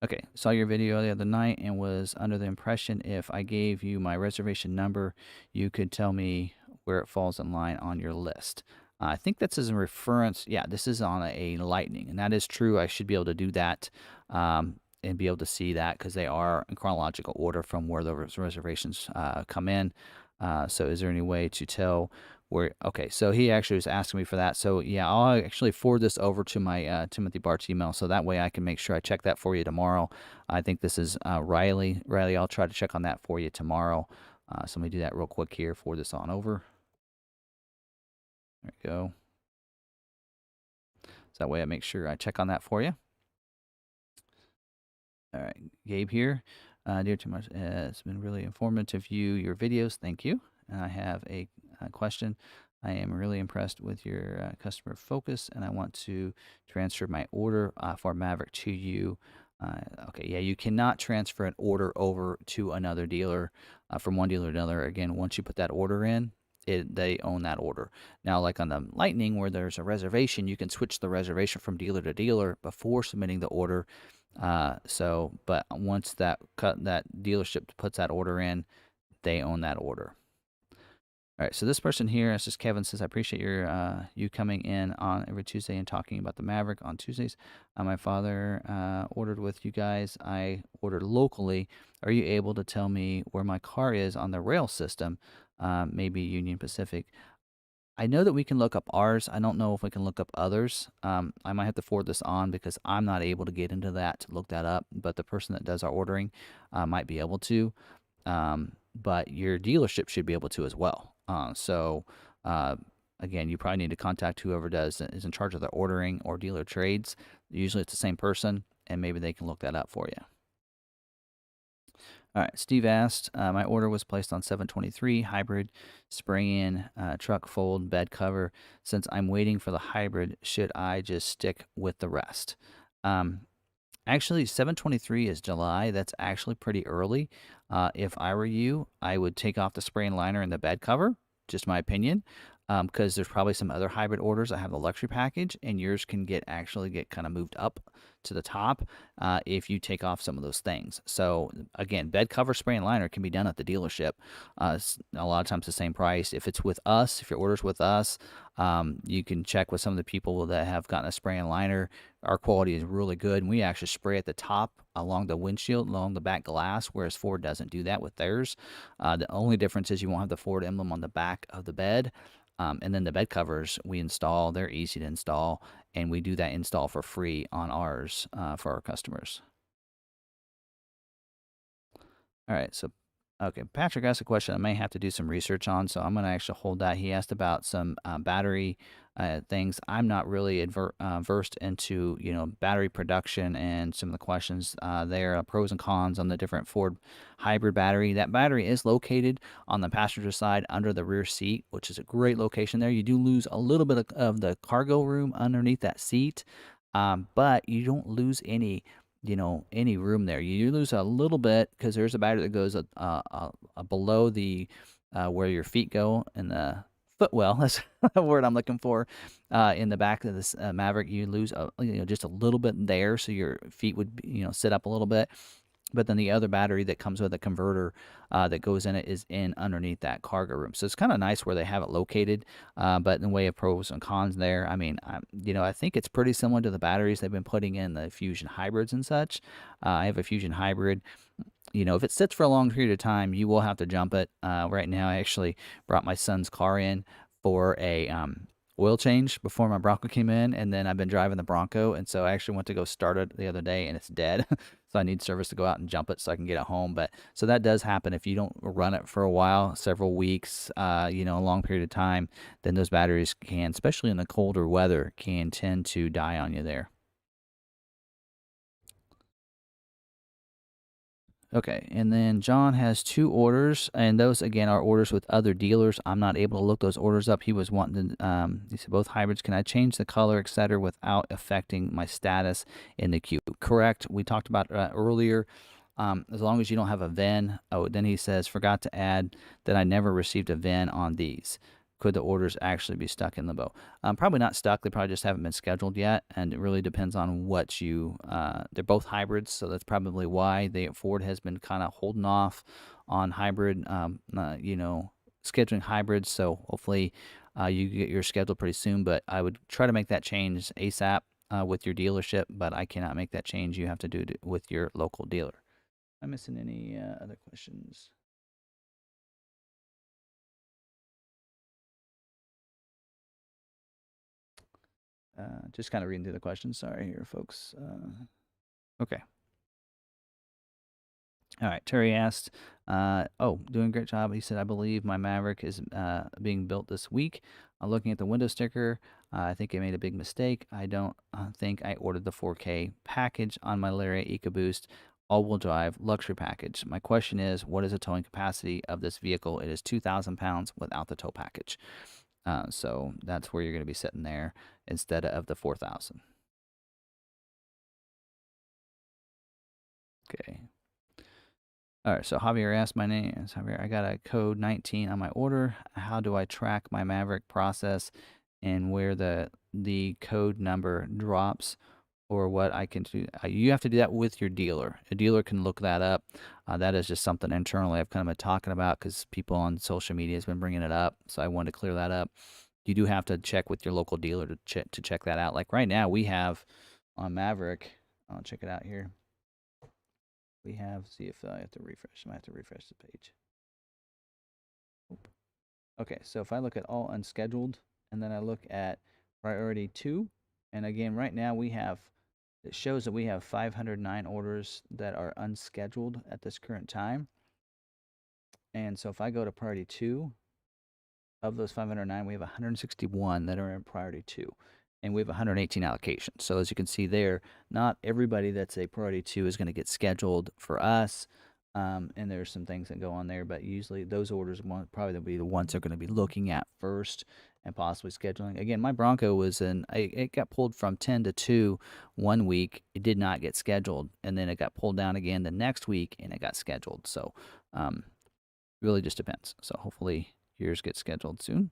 Okay, saw your video the other night and was under the impression if I gave you my reservation number, you could tell me where it falls in line on your list. I think that's as a reference. Yeah, this is on a Lightning, and that is true. I should be able to do that and be able to see that because they are in chronological order from where those reservations come in. So is there any way to tell okay, so he actually was asking me for that. So yeah, I'll actually forward this over to my Timothy Bart's email, so that way I can make sure I check that for you tomorrow. I think this is Riley. Riley, I'll try to check on that for you tomorrow. So let me do that real quick here. Forward this on over. There we go. So that way I make sure I check on that for you. All right, Gabe here. Dear Tim, it's been really informative your videos. Thank you. And I have a question. I am really impressed with your customer focus, and I want to transfer my order for Maverick to you. Okay, yeah, you cannot transfer an order over to another dealer from one dealer to another. Again, once you put that order in, they own that order. Now, like on the Lightning, where there's a reservation, you can switch the reservation from dealer to dealer before submitting the order. But once that dealership puts that order in, they own that order. All right, so this person here, this is Kevin, says, I appreciate you coming in on every Tuesday and talking about the Maverick on Tuesdays. My father ordered with you guys. I ordered locally. Are you able to tell me where my car is on the rail system? Maybe Union Pacific. I know that we can look up ours. I don't know if we can look up others. I might have to forward this on because I'm not able to get into that to look that up, but the person that does our ordering might be able to. But your dealership should be able to as well. Again, you probably need to contact whoever is in charge of the ordering or dealer trades. Usually it's the same person, and maybe they can look that up for you. All right, Steve asked, my order was placed on 7/23 hybrid spray-in truck fold bed cover. Since I'm waiting for the hybrid, should I just stick with the rest? Actually, 7/23 is July. That's actually pretty early. If I were you, I would take off the spray and liner and the bed cover, just my opinion, because there's probably some other hybrid orders that have the luxury package, and yours can actually get kind of moved up to the top if you take off some of those things. So again, bed cover, spray and liner can be done at the dealership. It's a lot of times the same price. If it's with us, if your order's with us, you can check with some of the people that have gotten a spray and liner. Our quality is really good, and we actually spray at the top along the windshield, along the back glass, whereas Ford doesn't do that with theirs. The only difference is you won't have the Ford emblem on the back of the bed. And then the bed covers we install, they're easy to install, and we do that install for free on ours for our customers. All right, so Okay, Patrick asked a question I may have to do some research on, so I'm going to actually hold that. He asked about some battery things. I'm not really versed into battery production and some of the questions there, pros and cons on the different Ford hybrid battery. That battery is located on the passenger side under the rear seat, which is a great location there. You do lose a little bit of the cargo room underneath that seat, but you don't lose any room there. You lose a little bit because there's a battery that goes below the where your feet go in the footwell. That's the word I'm looking for. In the back of this Maverick, you lose just a little bit there, so your feet would sit up a little bit. But then the other battery that comes with a converter that goes in it is in underneath that cargo room. So it's kind of nice where they have it located. But in the way of pros and cons there, I mean, I think it's pretty similar to the batteries they've been putting in the Fusion hybrids and such. I have a Fusion hybrid. If it sits for a long period of time, you will have to jump it. Right now, I actually brought my son's car in for a oil change before my Bronco came in, and then I've been driving the Bronco, and so I actually went to go start it the other day, and it's dead. So I need service to go out and jump it so I can get it home. But so that does happen if you don't run it for a while, several weeks, a long period of time, then those batteries can, especially in the colder weather, can tend to die on you there. Okay, and then John has two orders, and those again are orders with other dealers. I'm not able to look those orders up. He was wanting to. He said both hybrids. Can I change the color, etc., without affecting my status in the queue? Correct. We talked about earlier. As long as you don't have a VIN. Oh, then he says forgot to add that I never received a VIN on these. Could the orders actually be stuck in limbo? Probably not stuck. They probably just haven't been scheduled yet, and it really depends on what you. They're both hybrids, so that's probably why Ford has been kind of holding off on hybrid. Scheduling hybrids. So hopefully, you get your schedule pretty soon. But I would try to make that change ASAP with your dealership. But I cannot make that change. You have to do it with your local dealer. Am I missing any other questions? Just kind of reading through the questions. Sorry here, folks. Okay. All right. Terry asked, doing a great job. He said, I believe my Maverick is being built this week. Looking at the window sticker, I think I made a big mistake. I don't think I ordered the 4K package on my Lariat EcoBoost all-wheel drive luxury package. My question is, what is the towing capacity of this vehicle? It is 2,000 pounds without the tow package. So that's where you're going to be sitting there instead of the 4,000. Okay. All right, so Javier asked, my name is Javier. I got a code 19 on my order. How do I track my Maverick process and where the code number drops or what I can do? You have to do that with your dealer. A dealer can look that up. That is just something internally I've kind of been talking about because people on social media has been bringing it up. So I wanted to clear that up. You do have to check with your local dealer to check that out. Like right now, we have on Maverick. I'll check it out here. We have, see if I have to refresh. I might have to refresh the page. Oop. Okay, so if I look at all unscheduled and then I look at priority 2, and again, right now it shows that we have 509 orders that are unscheduled at this current time. And so if I go to priority 2, of those 509, we have 161 that are in priority 2. And we have 118 allocations. So as you can see there, not everybody that's a priority 2 is going to get scheduled for us. And there's some things that go on there, but usually those orders probably be the ones they're going to be looking at first and possibly scheduling. Again, my Bronco it got pulled from 10 to 2 one week. It did not get scheduled. And then it got pulled down again the next week and it got scheduled. So really just depends. So hopefully yours gets scheduled soon.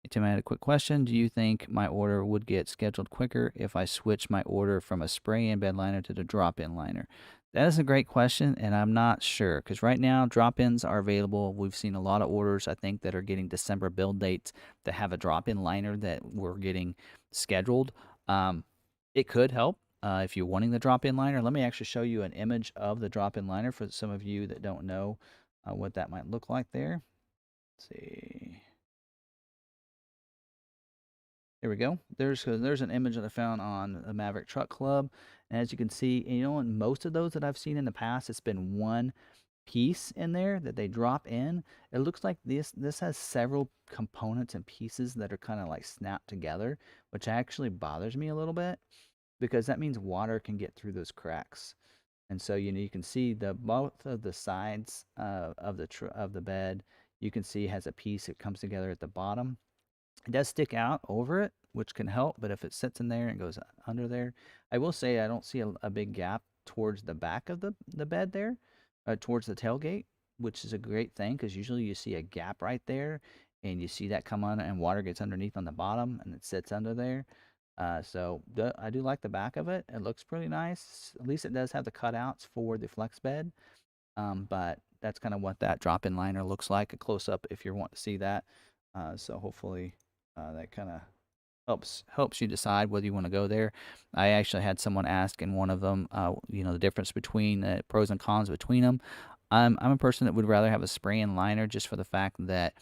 Tim, I had a quick question. Do you think my order would get scheduled quicker if I switch my order from a spray-in bed liner to the drop-in liner? That is a great question, and I'm not sure because right now drop-ins are available. We've seen a lot of orders, I think, that are getting December build dates that have a drop-in liner that we're getting scheduled. It could help if you're wanting the drop-in liner. Let me actually show you an image of the drop-in liner for some of you that don't know what that might look like there. Let's see. Here we go. There's an image that I found on the Maverick Truck Club. And as you can see, in most of those that I've seen in the past, it's been one piece in there that they drop in. It looks like this has several components and pieces that are kind of like snapped together, which actually bothers me a little bit because that means water can get through those cracks. And so you can see the both of the sides of the bed. You can see has a piece that comes together at the bottom. It does stick out over it, which can help, but if it sits in there and goes under there, I will say I don't see a big gap towards the back of the bed there, towards the tailgate, which is a great thing because usually you see a gap right there and you see that come on and water gets underneath on the bottom and it sits under there. I do like the back of it. It looks pretty nice. At least it does have the cutouts for the flex bed. But that's kind of what that drop-in liner looks like, a close-up if you want to see that. So hopefully that kind of helps you decide whether you want to go there. I actually had someone ask in one of them, the difference between the pros and cons between them. I'm a person that would rather have a spray-in liner just for the fact that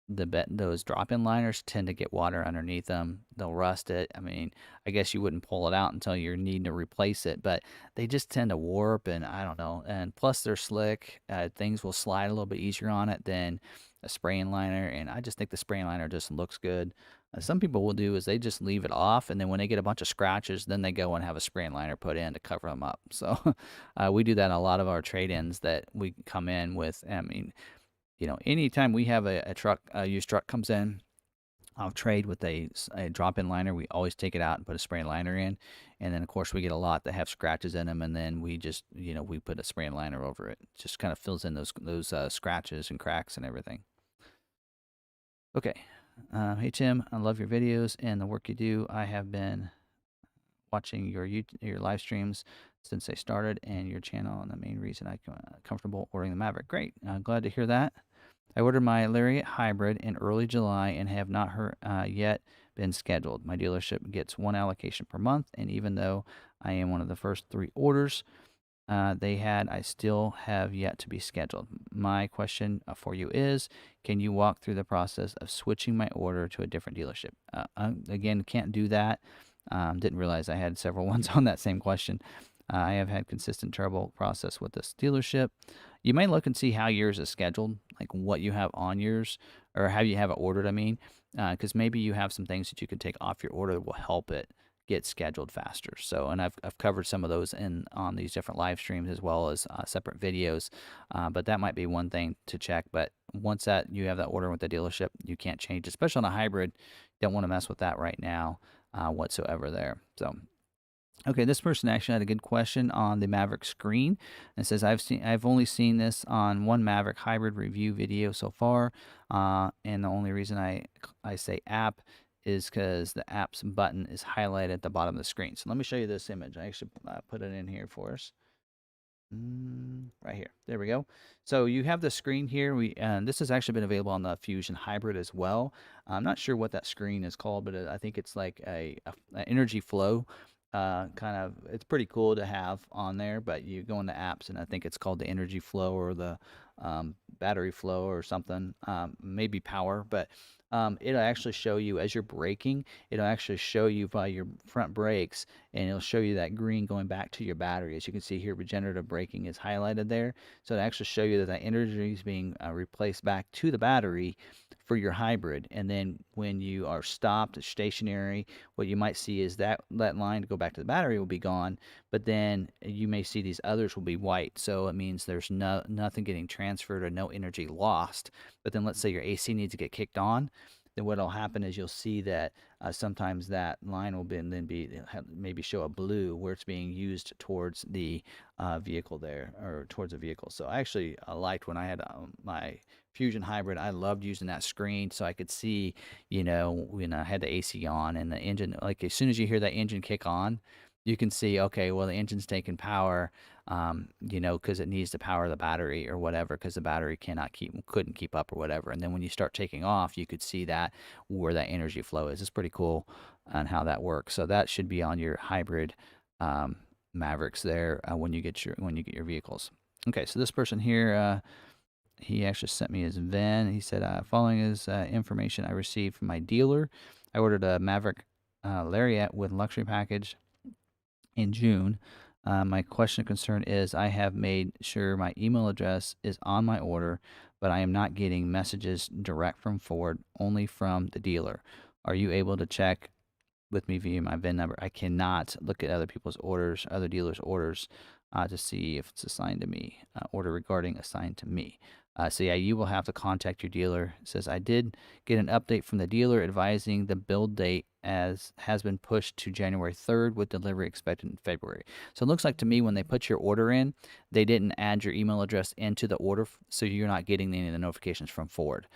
those drop-in liners tend to get water underneath them. They'll rust it. I mean, I guess you wouldn't pull it out until you're needing to replace it, but they just tend to warp, and I don't know. And plus, they're slick. Things will slide a little bit easier on it than a spraying liner, and I just think the spraying liner just looks good. Some people will do is they just leave it off, and then when they get a bunch of scratches, then they go and have a spraying liner put in to cover them up. So we do that in a lot of our trade-ins that we come in with. I mean, anytime we have a truck, a used truck comes in, I'll trade with a drop-in liner. We always take it out and put a spray liner in. And then, of course, we get a lot that have scratches in them, and then we just, we put a spray liner over it. Just kind of fills in those scratches and cracks and everything. Okay. Hey, Tim, I love your videos and the work you do. I have been watching your live streams since they started, and your channel, and the main reason I'm comfortable ordering the Maverick. Great. Glad to hear that. I ordered my Lariat Hybrid in early July and have not yet been scheduled. My dealership gets one allocation per month, and even though I am one of the first 3 orders I still have yet to be scheduled. My question for you is, can you walk through the process of switching my order to a different dealership? Again, can't do that. Didn't realize I had several ones on that same question. I have had consistent trouble process with this dealership. You might look and see how yours is scheduled, like what you have on yours, or how you have it ordered, because maybe you have some things that you can take off your order that will help it get scheduled faster. So, and I've covered some of those on these different live streams as well as separate videos, but that might be one thing to check. But once that you have that order with the dealership, you can't change, especially on a hybrid. Don't want to mess with that right now whatsoever there. So, okay, this person actually had a good question on the Maverick screen. It says, I've only seen this on one Maverick hybrid review video so far, and the only reason I say app is because the apps button is highlighted at the bottom of the screen. So let me show you this image. I actually put it in here for us. Right here. There we go. So you have the screen here. This has actually been available on the Fusion Hybrid as well. I'm not sure what that screen is called, but I think it's like a energy flow. It's pretty cool to have on there, but you go into apps and I think it's called the energy flow or the battery flow or something, maybe power, but it'll actually show you as you're braking. It'll actually show you by your front brakes, and it'll show you that green going back to your battery. As you can see here, regenerative braking is highlighted there. So it'll actually show you that energy is being replaced back to the battery for your hybrid. And then when you are stopped stationary, what you might see is that line to go back to the battery will be gone, but then you may see these others will be white. So it means there's nothing getting transferred or no energy lost. But then let's say your AC needs to get kicked on, then what'll happen is you'll see that sometimes that line will maybe show a blue where it's being used towards the vehicle there, or towards the vehicle. So I actually liked when I had my Fusion Hybrid. I loved using that screen so I could see, when I had the AC on and the engine, like as soon as you hear that engine kick on, you can see, okay, well, the engine's taking power, because it needs to power the battery or whatever, because the battery couldn't keep up or whatever. And then when you start taking off, you could see that where that energy flow is. It's pretty cool on how that works. So that should be on your hybrid Mavericks there when you get your vehicles. Okay, so this person here, he actually sent me his VIN. He said, following his information I received from my dealer, I ordered a Maverick Lariat with luxury package in June. My question or concern is I have made sure my email address is on my order, but I am not getting messages direct from Ford, only from the dealer. Are you able to check with me via my VIN number? I cannot look at other people's orders, other dealers' orders, to see if it's assigned to me. Order regarding assigned to me. So yeah, you will have to contact your dealer. It says I did get an update from the dealer advising the build date as has been pushed to January 3rd with delivery expected in February. So it looks like to me when they put your order in, they didn't add your email address into the order, so you're not getting any of the notifications from Ford.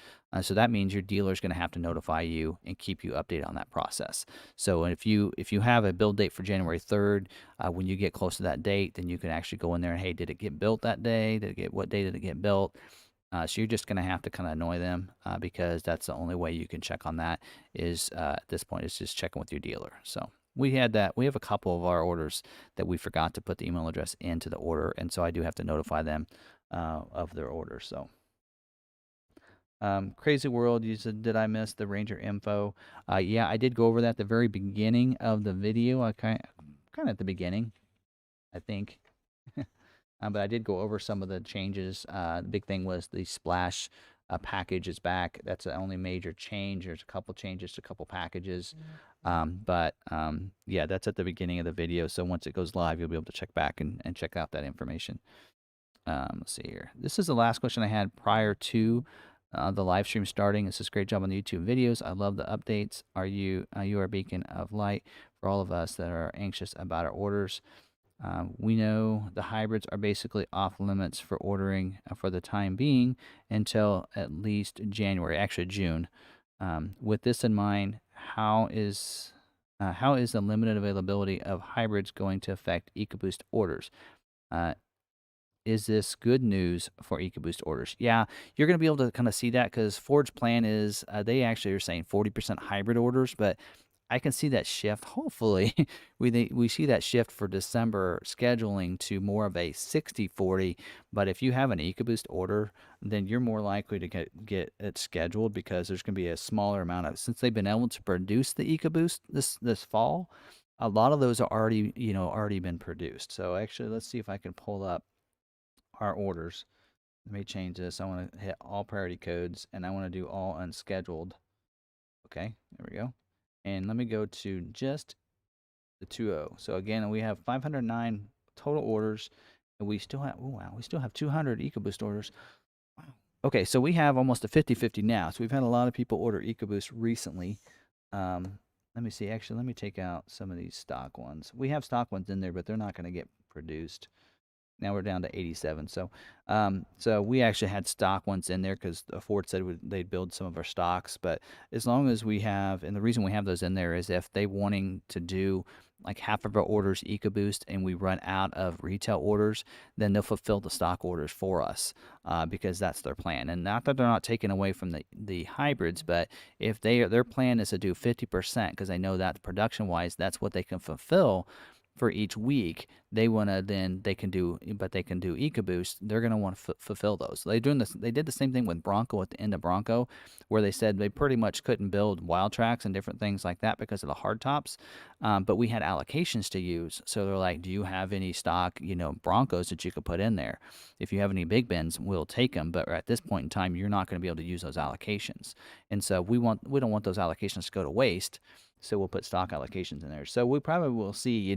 So that means your dealer is going to have to notify you and keep you updated on that process. So if you have a build date for January 3rd, when you get close to that date, then you can actually go in there and, hey, did it get built that day? What day did it get built? So you're just going to have to kind of annoy them, because that's the only way you can check on that is, at this point, is just checking with your dealer. So we had that. We have a couple of our orders that we forgot to put the email address into the order, and so I do have to notify them of their order. So Crazy World, you said, did I miss the Ranger info? Yeah, I did go over that at the very beginning of the video. I kind of at the beginning, I think. But I did go over some of the changes. The big thing was the Splash package is back. That's the only major change. There's a couple changes to a couple packages. Yeah, that's at the beginning of the video. So once it goes live, you'll be able to check back and check out that information. Let's see here. This is the last question I had prior to the live stream starting. This is great job on the YouTube videos. I love the updates. You are a beacon of light for all of us that are anxious about our orders. We know the hybrids are basically off limits for ordering for the time being until at least January, actually June. With this in mind, how is the limited availability of hybrids going to affect EcoBoost orders? Is this good news for EcoBoost orders? Yeah, you're going to be able to kind of see that because Ford's plan is they actually are saying 40% hybrid orders, but I can see that shift. Hopefully, we see that shift for December scheduling to more of a 60-40. But if you have an EcoBoost order, then you're more likely to get it scheduled because there's going to be a smaller amount of, since they've been able to produce the EcoBoost this fall. A lot of those are already been produced. So actually, let's see if I can pull up our orders. Let me change this. I want to hit all priority codes and I want to do all unscheduled. Okay, there we go. And let me go to just the 2.0. So again, we have 509 total orders, and we still have, oh wow, we still have 200 EcoBoost orders. Wow. Okay, so we have almost a 50-50 now. So we've had a lot of people order EcoBoost recently. Let me see. Actually, let me take out some of these stock ones. We have stock ones in there, but they're not going to get produced. Now we're down to 87. So we actually had stock ones in there because Ford said they'd build some of our stocks. But as long as we have, and the reason we have those in there is if they wanting to do like half of our orders EcoBoost and we run out of retail orders, then they'll fulfill the stock orders for us, because that's their plan. And not that they're not taking away from the hybrids, but if their plan is to do 50%, because they know that production wise, that's what they can fulfill for each week. They want to, then they can do EcoBoost. They're going to want to fulfill those. They did the same thing with Bronco at the end of Bronco, where they said they pretty much couldn't build wild tracks and different things like that because of the hard tops. But we had allocations to use. So they're like, do you have any stock, Broncos that you could put in there? If you have any Big Bends, we'll take them. But at this point in time, you're not going to be able to use those allocations. And so we don't want those allocations to go to waste. So we'll put stock allocations in there. So we probably will see,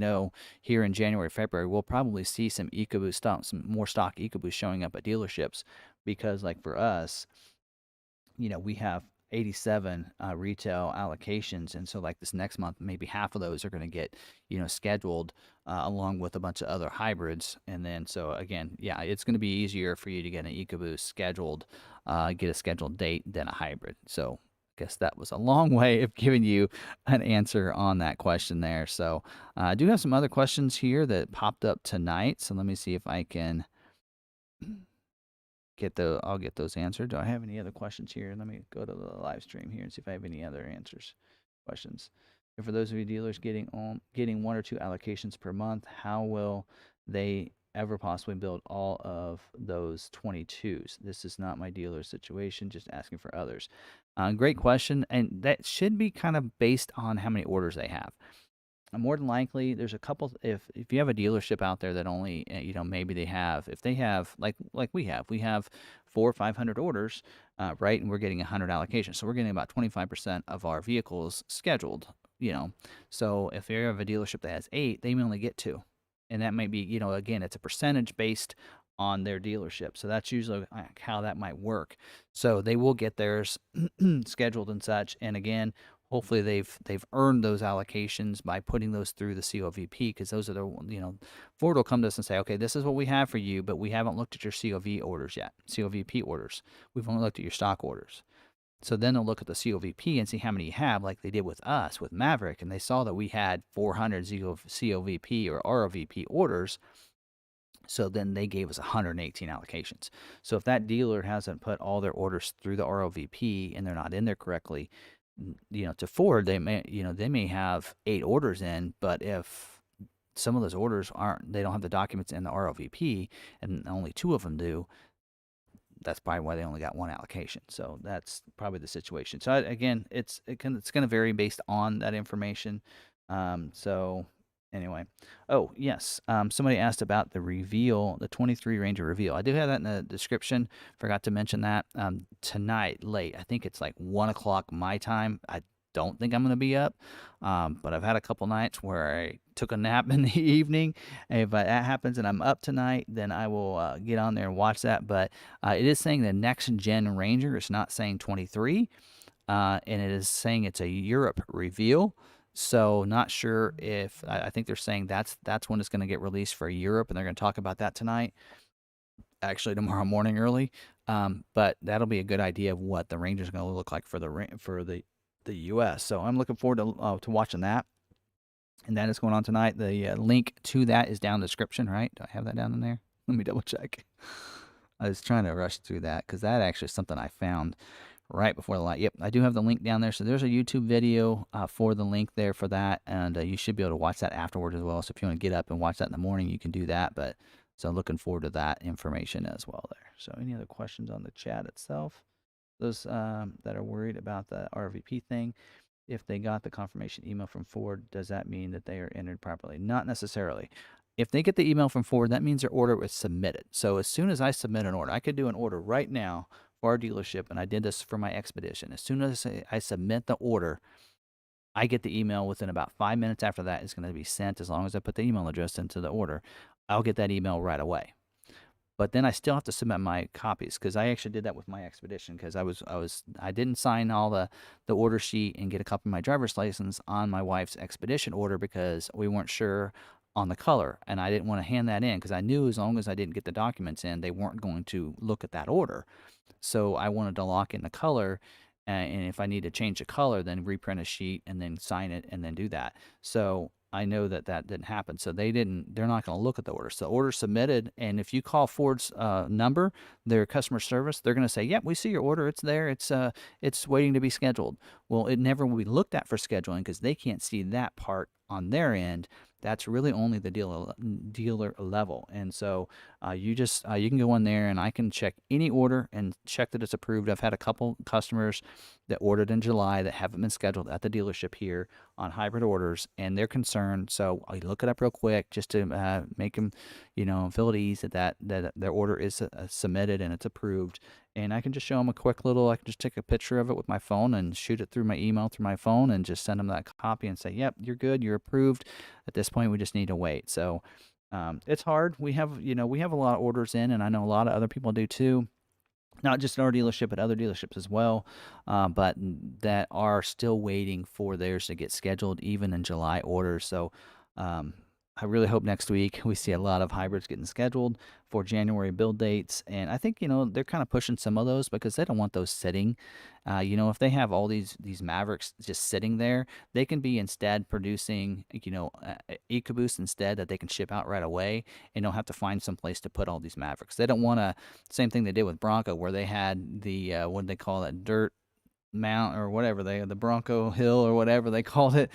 here in January, February, we'll probably see some EcoBoost stock, some more stock EcoBoost showing up at dealerships because, like for us, we have 87 retail allocations, and so like this next month, maybe half of those are going to get, scheduled along with a bunch of other hybrids, and then so again, yeah, it's going to be easier for you to get an EcoBoost scheduled, get a scheduled date than a hybrid. So guess that was a long way of giving you an answer on that question there. So I do have some other questions here that popped up tonight. So let me see if I can I'll get those answered. Do I have any other questions here? Let me go to the live stream here and see if I have any other questions. And for those of you dealers getting one or two allocations per month, how will they ever possibly build all of those 22s? This is not my dealer situation, just asking for others. Great question, and that should be kind of based on how many orders they have. more than likely, there's a couple. If you have a dealership out there that only maybe they have, if they have like we have 400 or 500 orders, right, and we're getting 100 allocations, so we're getting about 25% of our vehicles scheduled. So if you have a dealership that has 8, they may only get 2, and that might be again, it's a percentage based on their dealership. So that's usually how that might work. So they will get theirs scheduled and such. And again, hopefully they've earned those allocations by putting those through the COVP, because those are Ford will come to us and say, okay, this is what we have for you, but we haven't looked at your COV orders yet, COVP orders. We've only looked at your stock orders. So then they'll look at the COVP and see how many you have, like they did with us with Maverick, and they saw that we had 400 COVP or ROVP orders. So then they gave us 118 allocations. So if that dealer hasn't put all their orders through the ROVP and they're not in there correctly, to Ford, they may have 8 orders in, but if some of those orders they don't have the documents in the ROVP, and only 2 of them do, that's probably why they only got 1 allocation. So that's probably the situation. So again, it's going to vary based on that information. So anyway, oh yes, somebody asked about the reveal, the 23 Ranger reveal. I do have that in the description. Forgot to mention that. Tonight late, I think it's like 1 o'clock my time. I don't think I'm going to be up, but I've had a couple nights where I took a nap in the evening. If that happens and I'm up tonight, then I will get on there and watch that. But it is saying the next gen Ranger. It's not saying 23, and it is saying it's a Europe reveal. So not sure if I think they're saying that's when it's going to get released for Europe, and they're going to talk about that tonight. Actually, tomorrow morning early. But that'll be a good idea of what the Ranger's is going to look like for the U.S. So I'm looking forward to watching that. And that is going on tonight. The link to that is down in the description, right? Do I have that down in there? Let me double check. I was trying to rush through that because that actually is something I found right before the light. Yep, I do have the link down there. So there's a YouTube video for the link there for that. And you should be able to watch that afterwards as well. So if you want to get up and watch that in the morning, you can do that. But so looking forward to that information as well there. So any other questions on the chat itself? Those that are worried about the RVP thing, if they got the confirmation email from Ford, does that mean that they are entered properly? Not necessarily. If they get the email from Ford, that means their order was submitted. So as soon as I submit an order, I could do an order right now for our dealership, and I did this for my Expedition. As soon as I submit the order, I get the email within about 5 minutes after that. It's going to be sent. As long as I put the email address into the order, I'll get that email right away. But then I still have to submit my copies, because I actually did that with my Expedition, because I didn't sign all the order sheet and get a copy of my driver's license on my wife's Expedition order because we weren't sure on the color, and I didn't want to hand that in because I knew as long as I didn't get the documents in, they weren't going to look at that order. So I wanted to lock in the color, and if I need to change the color, then reprint a sheet and then sign it and then do that. So I know that didn't happen. So they're not going to look at the order. So the order submitted, and if you call Ford's number, their customer service, they're going to say, yep, we see your order. It's there. It's waiting to be scheduled. Well, it never will be looked at for scheduling because they can't see that part on their end. That's really only the dealer level. And so you can go in there and I can check any order and check that it's approved. I've had a couple customers that ordered in July that haven't been scheduled at the dealership here on hybrid orders, and they're concerned. So I look it up real quick just to make them, feel at ease that their order is submitted and it's approved. And I can just show them I can just take a picture of it with my phone and shoot it through my email through my phone and just send them that copy and say, yep, you're good, you're approved. At this point, we just need to wait. So it's hard. We have a lot of orders in, and I know a lot of other people do too. Not just in our dealership, but other dealerships as well, but that are still waiting for theirs to get scheduled, even in July orders. So I really hope next week we see a lot of hybrids getting scheduled for January build dates. And I think, they're kind of pushing some of those because they don't want those sitting. If they have all these Mavericks just sitting there, they can be instead producing, EcoBoost instead that they can ship out right away, and don't have to find some place to put all these Mavericks. They don't want to, same thing they did with Bronco, where they had the, what did they call it, dirt mount or whatever, the Bronco Hill or whatever they called it.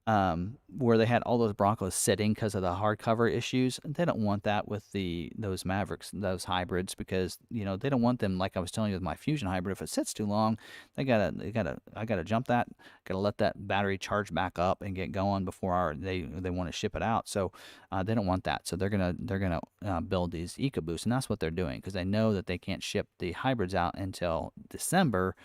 where they had all those Broncos sitting because of the hardcover issues. They don't want that with those Mavericks, those hybrids, because they don't want them, like I was telling you with my Fusion hybrid. If it sits too long, I gotta jump that, gotta let that battery charge back up and get going before they want to ship it out. So they don't want that. So they're gonna build these EcoBoosts, and that's what they're doing because they know that they can't ship the hybrids out until December,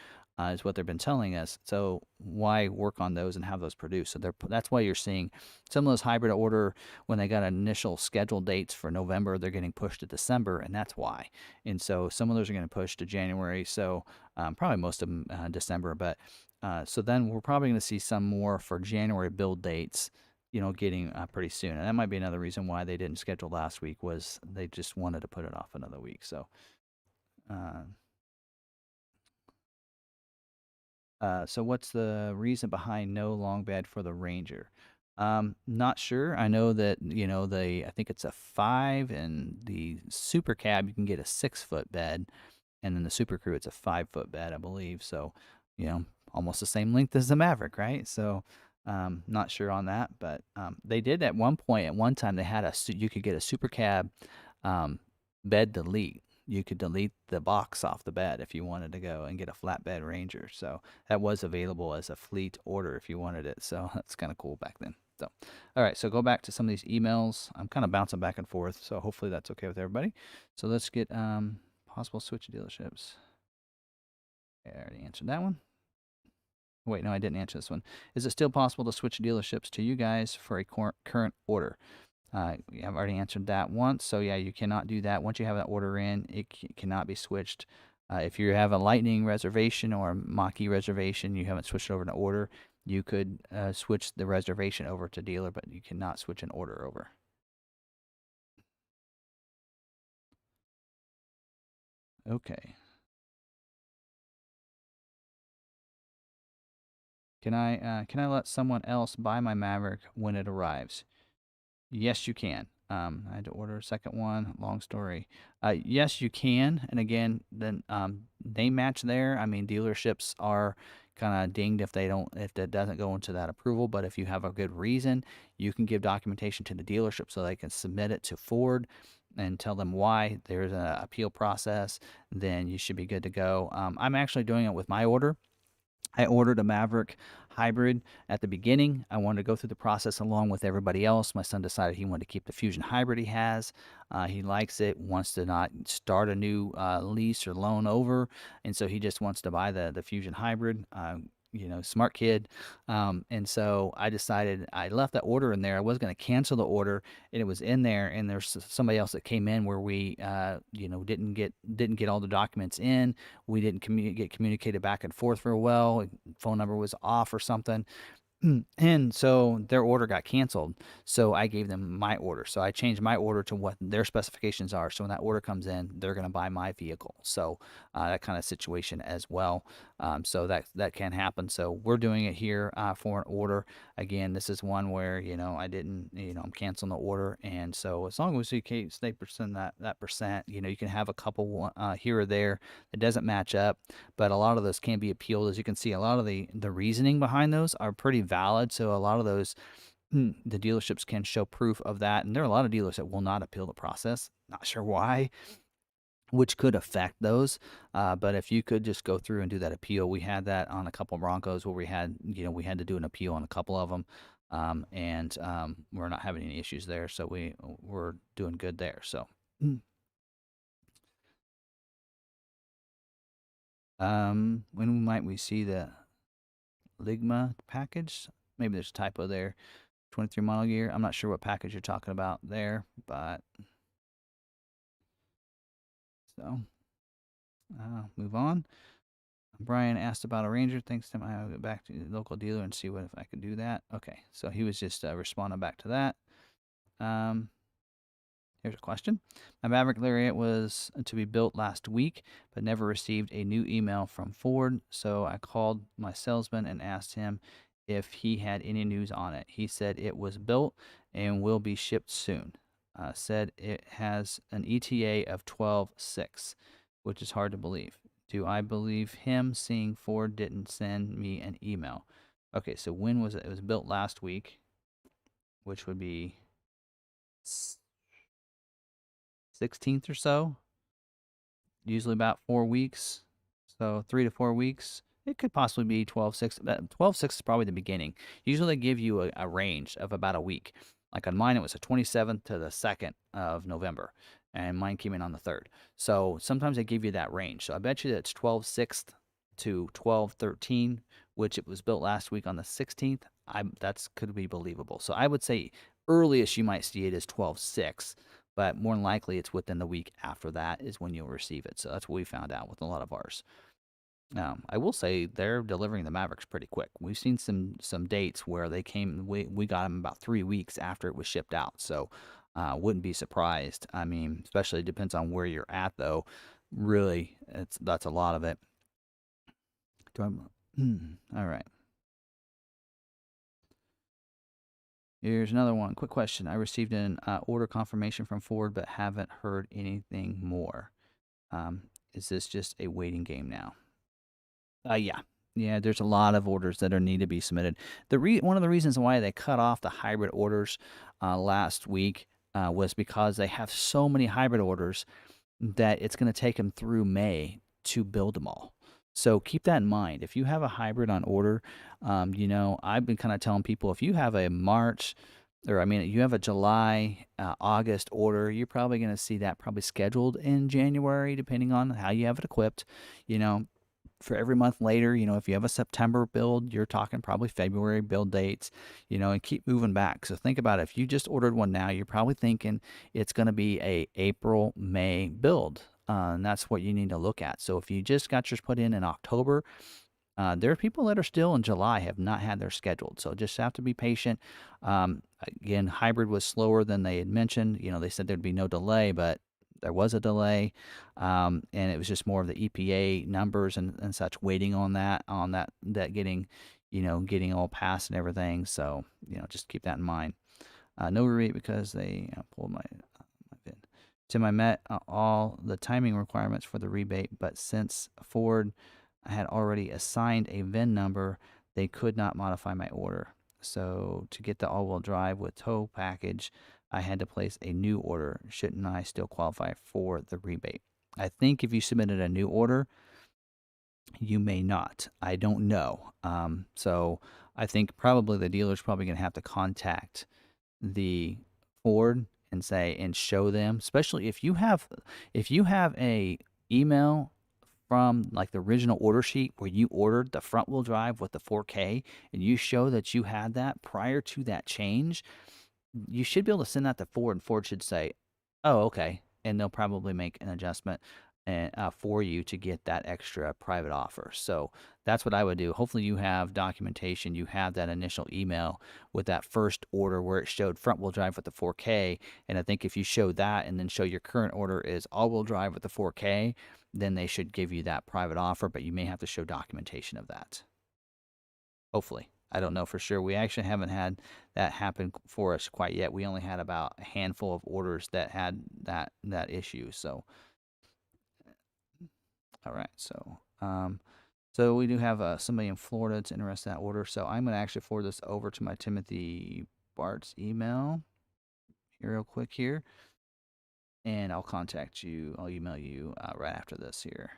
is what they've been telling us. So why work on those and have those produced? So that's why you're seeing some of those hybrid order when they got initial scheduled dates for November, they're getting pushed to December, and that's why. And so some of those are going to push to January. So probably most of them December. But so then we're probably going to see some more for January build dates. Getting pretty soon, and that might be another reason why they didn't schedule last week was they just wanted to put it off another week. So. Uh, so what's the reason behind no long bed for the Ranger? Not sure. I know that I think it's a 5, and the Super Cab you can get a 6-foot bed, and then the Super Crew it's a 5-foot bed, I believe. So, almost the same length as the Maverick, right? So, not sure on that, but they did at one time they had you could get a Super Cab um, bed delete. You could delete the box off the bed if you wanted to go and get a flatbed Ranger. So that was available as a fleet order if you wanted it. So that's kind of cool back then. So, all right. So go back to some of these emails. I'm kind of bouncing back and forth. So hopefully that's okay with everybody. So let's get possible switch dealerships. I already answered that one. Wait, no, I didn't answer this one. Is it still possible to switch dealerships to you guys for a current order? I've already answered that once. So yeah, you cannot do that. Once you have that order in, it cannot be switched. If you have a Lightning reservation or a Mach-E reservation, you haven't switched over to order, you could switch the reservation over to dealer, but you cannot switch an order over. Okay. Can I let someone else buy my Maverick when it arrives? Yes, you can. I had to order a second one. Long story. Yes, you can. And again, then name match there. I mean, dealerships are kind of dinged if that doesn't go into that approval. But if you have a good reason, you can give documentation to the dealership so they can submit it to Ford and tell them why. There's an appeal process. Then you should be good to go. I'm actually doing it with my order. I ordered a Maverick hybrid at the beginning. I wanted to go through the process along with everybody else. My son decided he wanted to keep the Fusion hybrid he has. He likes it, wants to not start a new lease or loan over, and so he just wants to buy the Fusion hybrid. Smart kid. And so I decided I left that order in there. I was going to cancel the order, and it was in there. And there's somebody else that came in where we, didn't get all the documents in. We didn't get communicated back and forth real well. Phone number was off or something. And so their order got canceled. So I gave them my order. So I changed my order to what their specifications are. So when that order comes in, they're going to buy my vehicle. So that kind of situation as well. So that can happen. So we're doing it here for an order. Again, this is one where I didn't. I'm canceling the order, and so as long as you stay percent that percent, you can have a couple here or there that doesn't match up, but a lot of those can be appealed. As you can see, a lot of the reasoning behind those are pretty valid. So a lot of those, the dealerships can show proof of that. And there are a lot of dealers that will not appeal the process. Not sure why, which could affect those. But if you could just go through and do that appeal, we had that on a couple of Broncos where we had to do an appeal on a couple of them. And we're not having any issues there. So we're doing good there. So. When might we see the Ligma package? Maybe there's a typo there. 23 model year. I'm not sure what package you're talking about there, but so move on. Brian asked about a Ranger. Thanks to him, I'll get back to the local dealer and see what if I could do that. Okay, so he was just responding back to that. Here's a question. My Maverick Lariat was to be built last week, but never received a new email from Ford. So I called my salesman and asked him if he had any news on it. He said it was built and will be shipped soon. Said it has an ETA of 12.6, which is hard to believe. Do I believe him seeing Ford didn't send me an email? Okay, so when was it? It was built last week, which would be 16th or so. Usually about 4 weeks. So 3 to 4 weeks. It could possibly be 12/6. 12/6 is probably the beginning. Usually they give you a range of about a week. Like on mine, it was the 27th to the 2nd of November, and mine came in on the 3rd. So sometimes they give you that range. So I bet you that it's 12/6 to 12/13, which it was built last week on the 16th. That's could be believable. So I would say earliest you might see it is 12/6, but more than likely it's within the week after that is when you'll receive it. So that's what we found out with a lot of ours. I will say they're delivering the Mavericks pretty quick. We've seen some dates where they came. We got them about 3 weeks after it was shipped out. So wouldn't be surprised. I mean, especially depends on where you're at though. Really, that's a lot of it. All right. Here's another one. Quick question. I received an order confirmation from Ford, but haven't heard anything more. Is this just a waiting game now? Yeah. Yeah, there's a lot of orders that are need to be submitted. One of the reasons why they cut off the hybrid orders last week was because they have so many hybrid orders that it's going to take them through May to build them all. So keep that in mind. If you have a hybrid on order, I've been kind of telling people if you have a March, or I mean, you have a July, August order, you're probably going to see that probably scheduled in January, depending on how you have it equipped. You know, for every month later, if you have a September build, you're talking probably February build dates, and keep moving back. So think about it. If you just ordered one now, you're probably thinking it's going to be a April, May build. And that's what you need to look at. So if you just got yours put in October, there are people that are still in July have not had their scheduled. So just have to be patient. Again, hybrid was slower than they had mentioned. They said there'd be no delay, but there was a delay, and it was just more of the EPA numbers and such waiting on that getting all passed and everything. So just keep that in mind. No rebate because they pulled my VIN. Tim, I met all the timing requirements for the rebate, but since Ford had already assigned a VIN number, they could not modify my order. So to get the all-wheel drive with tow package, I had to place a new order. Shouldn't I still qualify for the rebate? I think if you submitted a new order, you may not. I don't know. So I think probably the dealer's probably going to have to contact the Ford and show them, especially if you have a email from like the original order sheet where you ordered the front wheel drive with the 4K and you show that you had that prior to that change, you should be able to send that to Ford, and Ford should say, "Oh, okay," and they'll probably make an adjustment for you to get that extra private offer. So that's what I would do. Hopefully, you have documentation. You have that initial email with that first order where it showed front wheel drive with the 4K. And I think if you show that and then show your current order is all wheel drive with the 4K, then they should give you that private offer. But you may have to show documentation of that. Hopefully. I don't know for sure. We actually haven't had that happen for us quite yet. We only had about a handful of orders that had that issue. So, all right. So we do have somebody in Florida that's interested in that order. So I'm going to actually forward this over to my Timothy Bart's email here real quick here, and I'll contact you. I'll email you right after this here,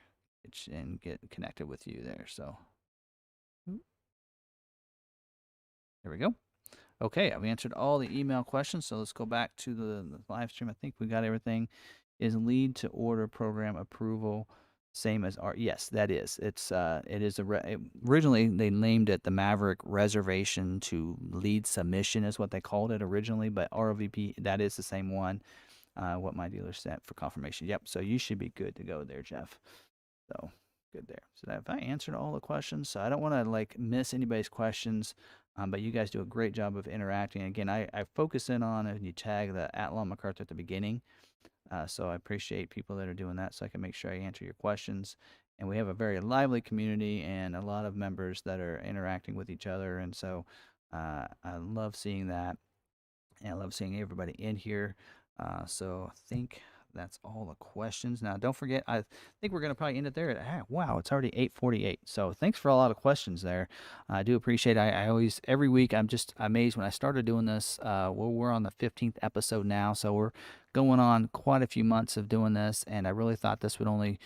and get connected with you there. So there we go. Okay, I've answered all the email questions, so let's go back to the live stream. I think we got everything. Is lead to order program approval same as our? Yes, that is. It is originally they named it the Maverick reservation to lead submission is what they called it originally, but ROVP, that is the same one. What my dealer sent for confirmation. Yep. So you should be good to go there, Jeff. So good there. So have I answered all the questions? So I don't want to like miss anybody's questions. But you guys do a great job of interacting. Again, I focus in on and you tag the @ McArthur at the beginning. So I appreciate people that are doing that so I can make sure I answer your questions. And we have a very lively community and a lot of members that are interacting with each other. And so I love seeing that. And I love seeing everybody in here. So I think that's all the questions. Now, don't forget, I think we're going to probably end it there. Wow, it's already 8:48. So thanks for a lot of questions there. I do appreciate it. I always, every week, I'm just amazed when I started doing this. We're on the 15th episode now. So we're going on quite a few months of doing this. And I really thought this would only,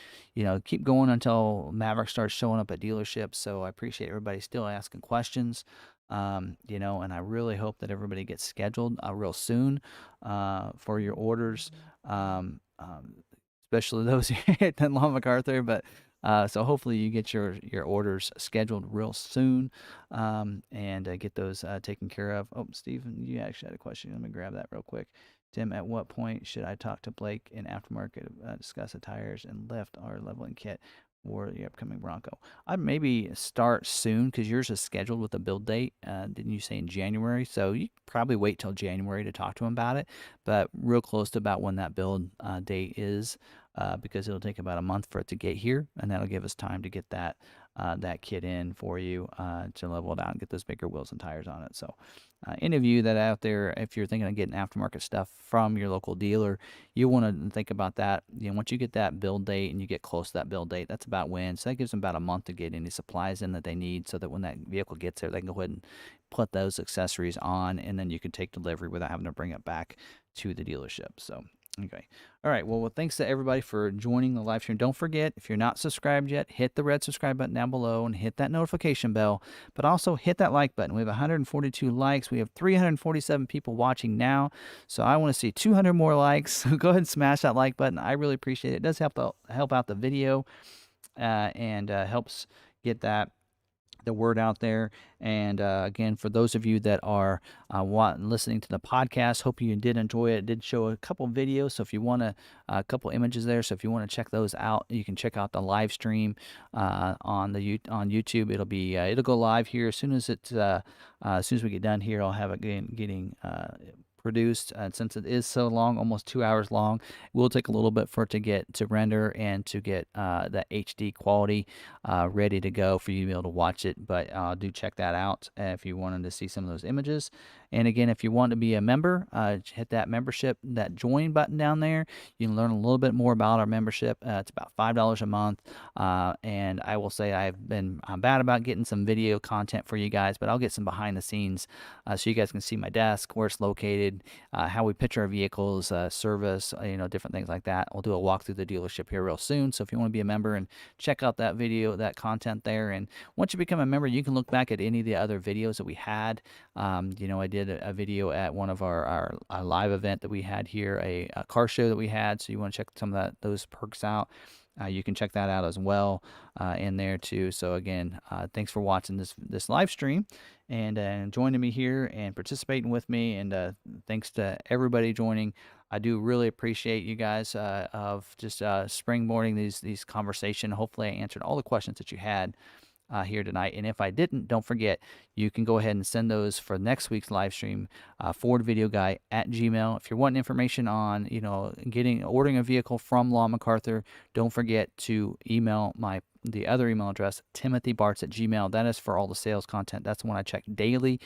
keep going until Maverick starts showing up at dealerships. So I appreciate everybody still asking questions. And I really hope that everybody gets scheduled real soon for your orders, especially those here at McArthur. But so hopefully you get your orders scheduled real soon, and get those taken care of. Oh, Stephen, you actually had a question. Let me grab that real quick. Tim, at what point should I talk to Blake in aftermarket, discuss the tires and lift or leveling kit for the upcoming Bronco? I'd maybe start soon because yours is scheduled with a build date. Didn't you say in January? So you probably wait till January to talk to him about it, but real close to about when that build date is, because it'll take about a month for it to get here, and that'll give us time to get that kit in for you to level it out and get those bigger wheels and tires on it. So any of you that out there, if you're thinking of getting aftermarket stuff from your local dealer, you want to think about that. Once you get that build date and you get close to that build date, that's about when. So that gives them about a month to get any supplies in that they need, so that when that vehicle gets there, they can go ahead and put those accessories on, and then you can take delivery without having to bring it back to the dealership. So okay. All right. Well, thanks to everybody for joining the live stream. Don't forget, if you're not subscribed yet, hit the red subscribe button down below and hit that notification bell, but also hit that like button. We have 142 likes. We have 347 people watching now. So I want to see 200 more likes. So go ahead and smash that like button. I really appreciate it. It does help out the video, and helps get the word out there. And again, for those of you that are listening to the podcast, hope you did enjoy it. It did show a couple videos, so if you want a couple images there, so if you want to check those out, you can check out the live stream on YouTube. It'll go live here as soon as we get done here. I'll have it getting produced, since it is so long, almost 2 hours long. It will take a little bit for it to get to render and to get that HD quality ready to go for you to be able to watch it. But do check that out if you wanted to see some of those images. And again, if you want to be a member, hit that membership, that join button down there. You can learn a little bit more about our membership. It's about $5 a month. And I will say I'm bad about getting some video content for you guys, but I'll get some behind the scenes so you guys can see my desk, where it's located, how we pitch our vehicles, service, different things like that. We'll do a walk through the dealership here real soon. So if you want to be a member and check out that video, that content there. And once you become a member, you can look back at any of the other videos that we had. I did a video at one of our live event that we had here, a car show that we had. So you want to check some of those perks out. You can check that out as well in there too. So again, thanks for watching this live stream and joining me here and participating with me. And thanks to everybody joining. I do really appreciate you guys of just springboarding these conversation. Hopefully I answered all the questions that you had here tonight. And if I didn't, don't forget, you can go ahead and send those for next week's live stream, fordvideoguy@gmail. If you're wanting information on, ordering a vehicle from McArthur, don't forget to email the other email address, timothybarts@gmail. That is for all the sales content. That's the one I check daily,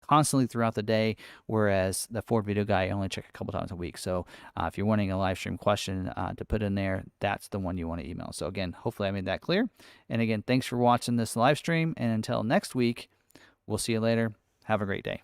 constantly throughout the day, whereas the Ford Video Guy I only check a couple times a week. So if you're wanting a live stream question to put in there, that's the one you want to email. So again, hopefully I made that clear. And again, thanks for watching this live stream. And until next week, we'll see you later. Have a great day.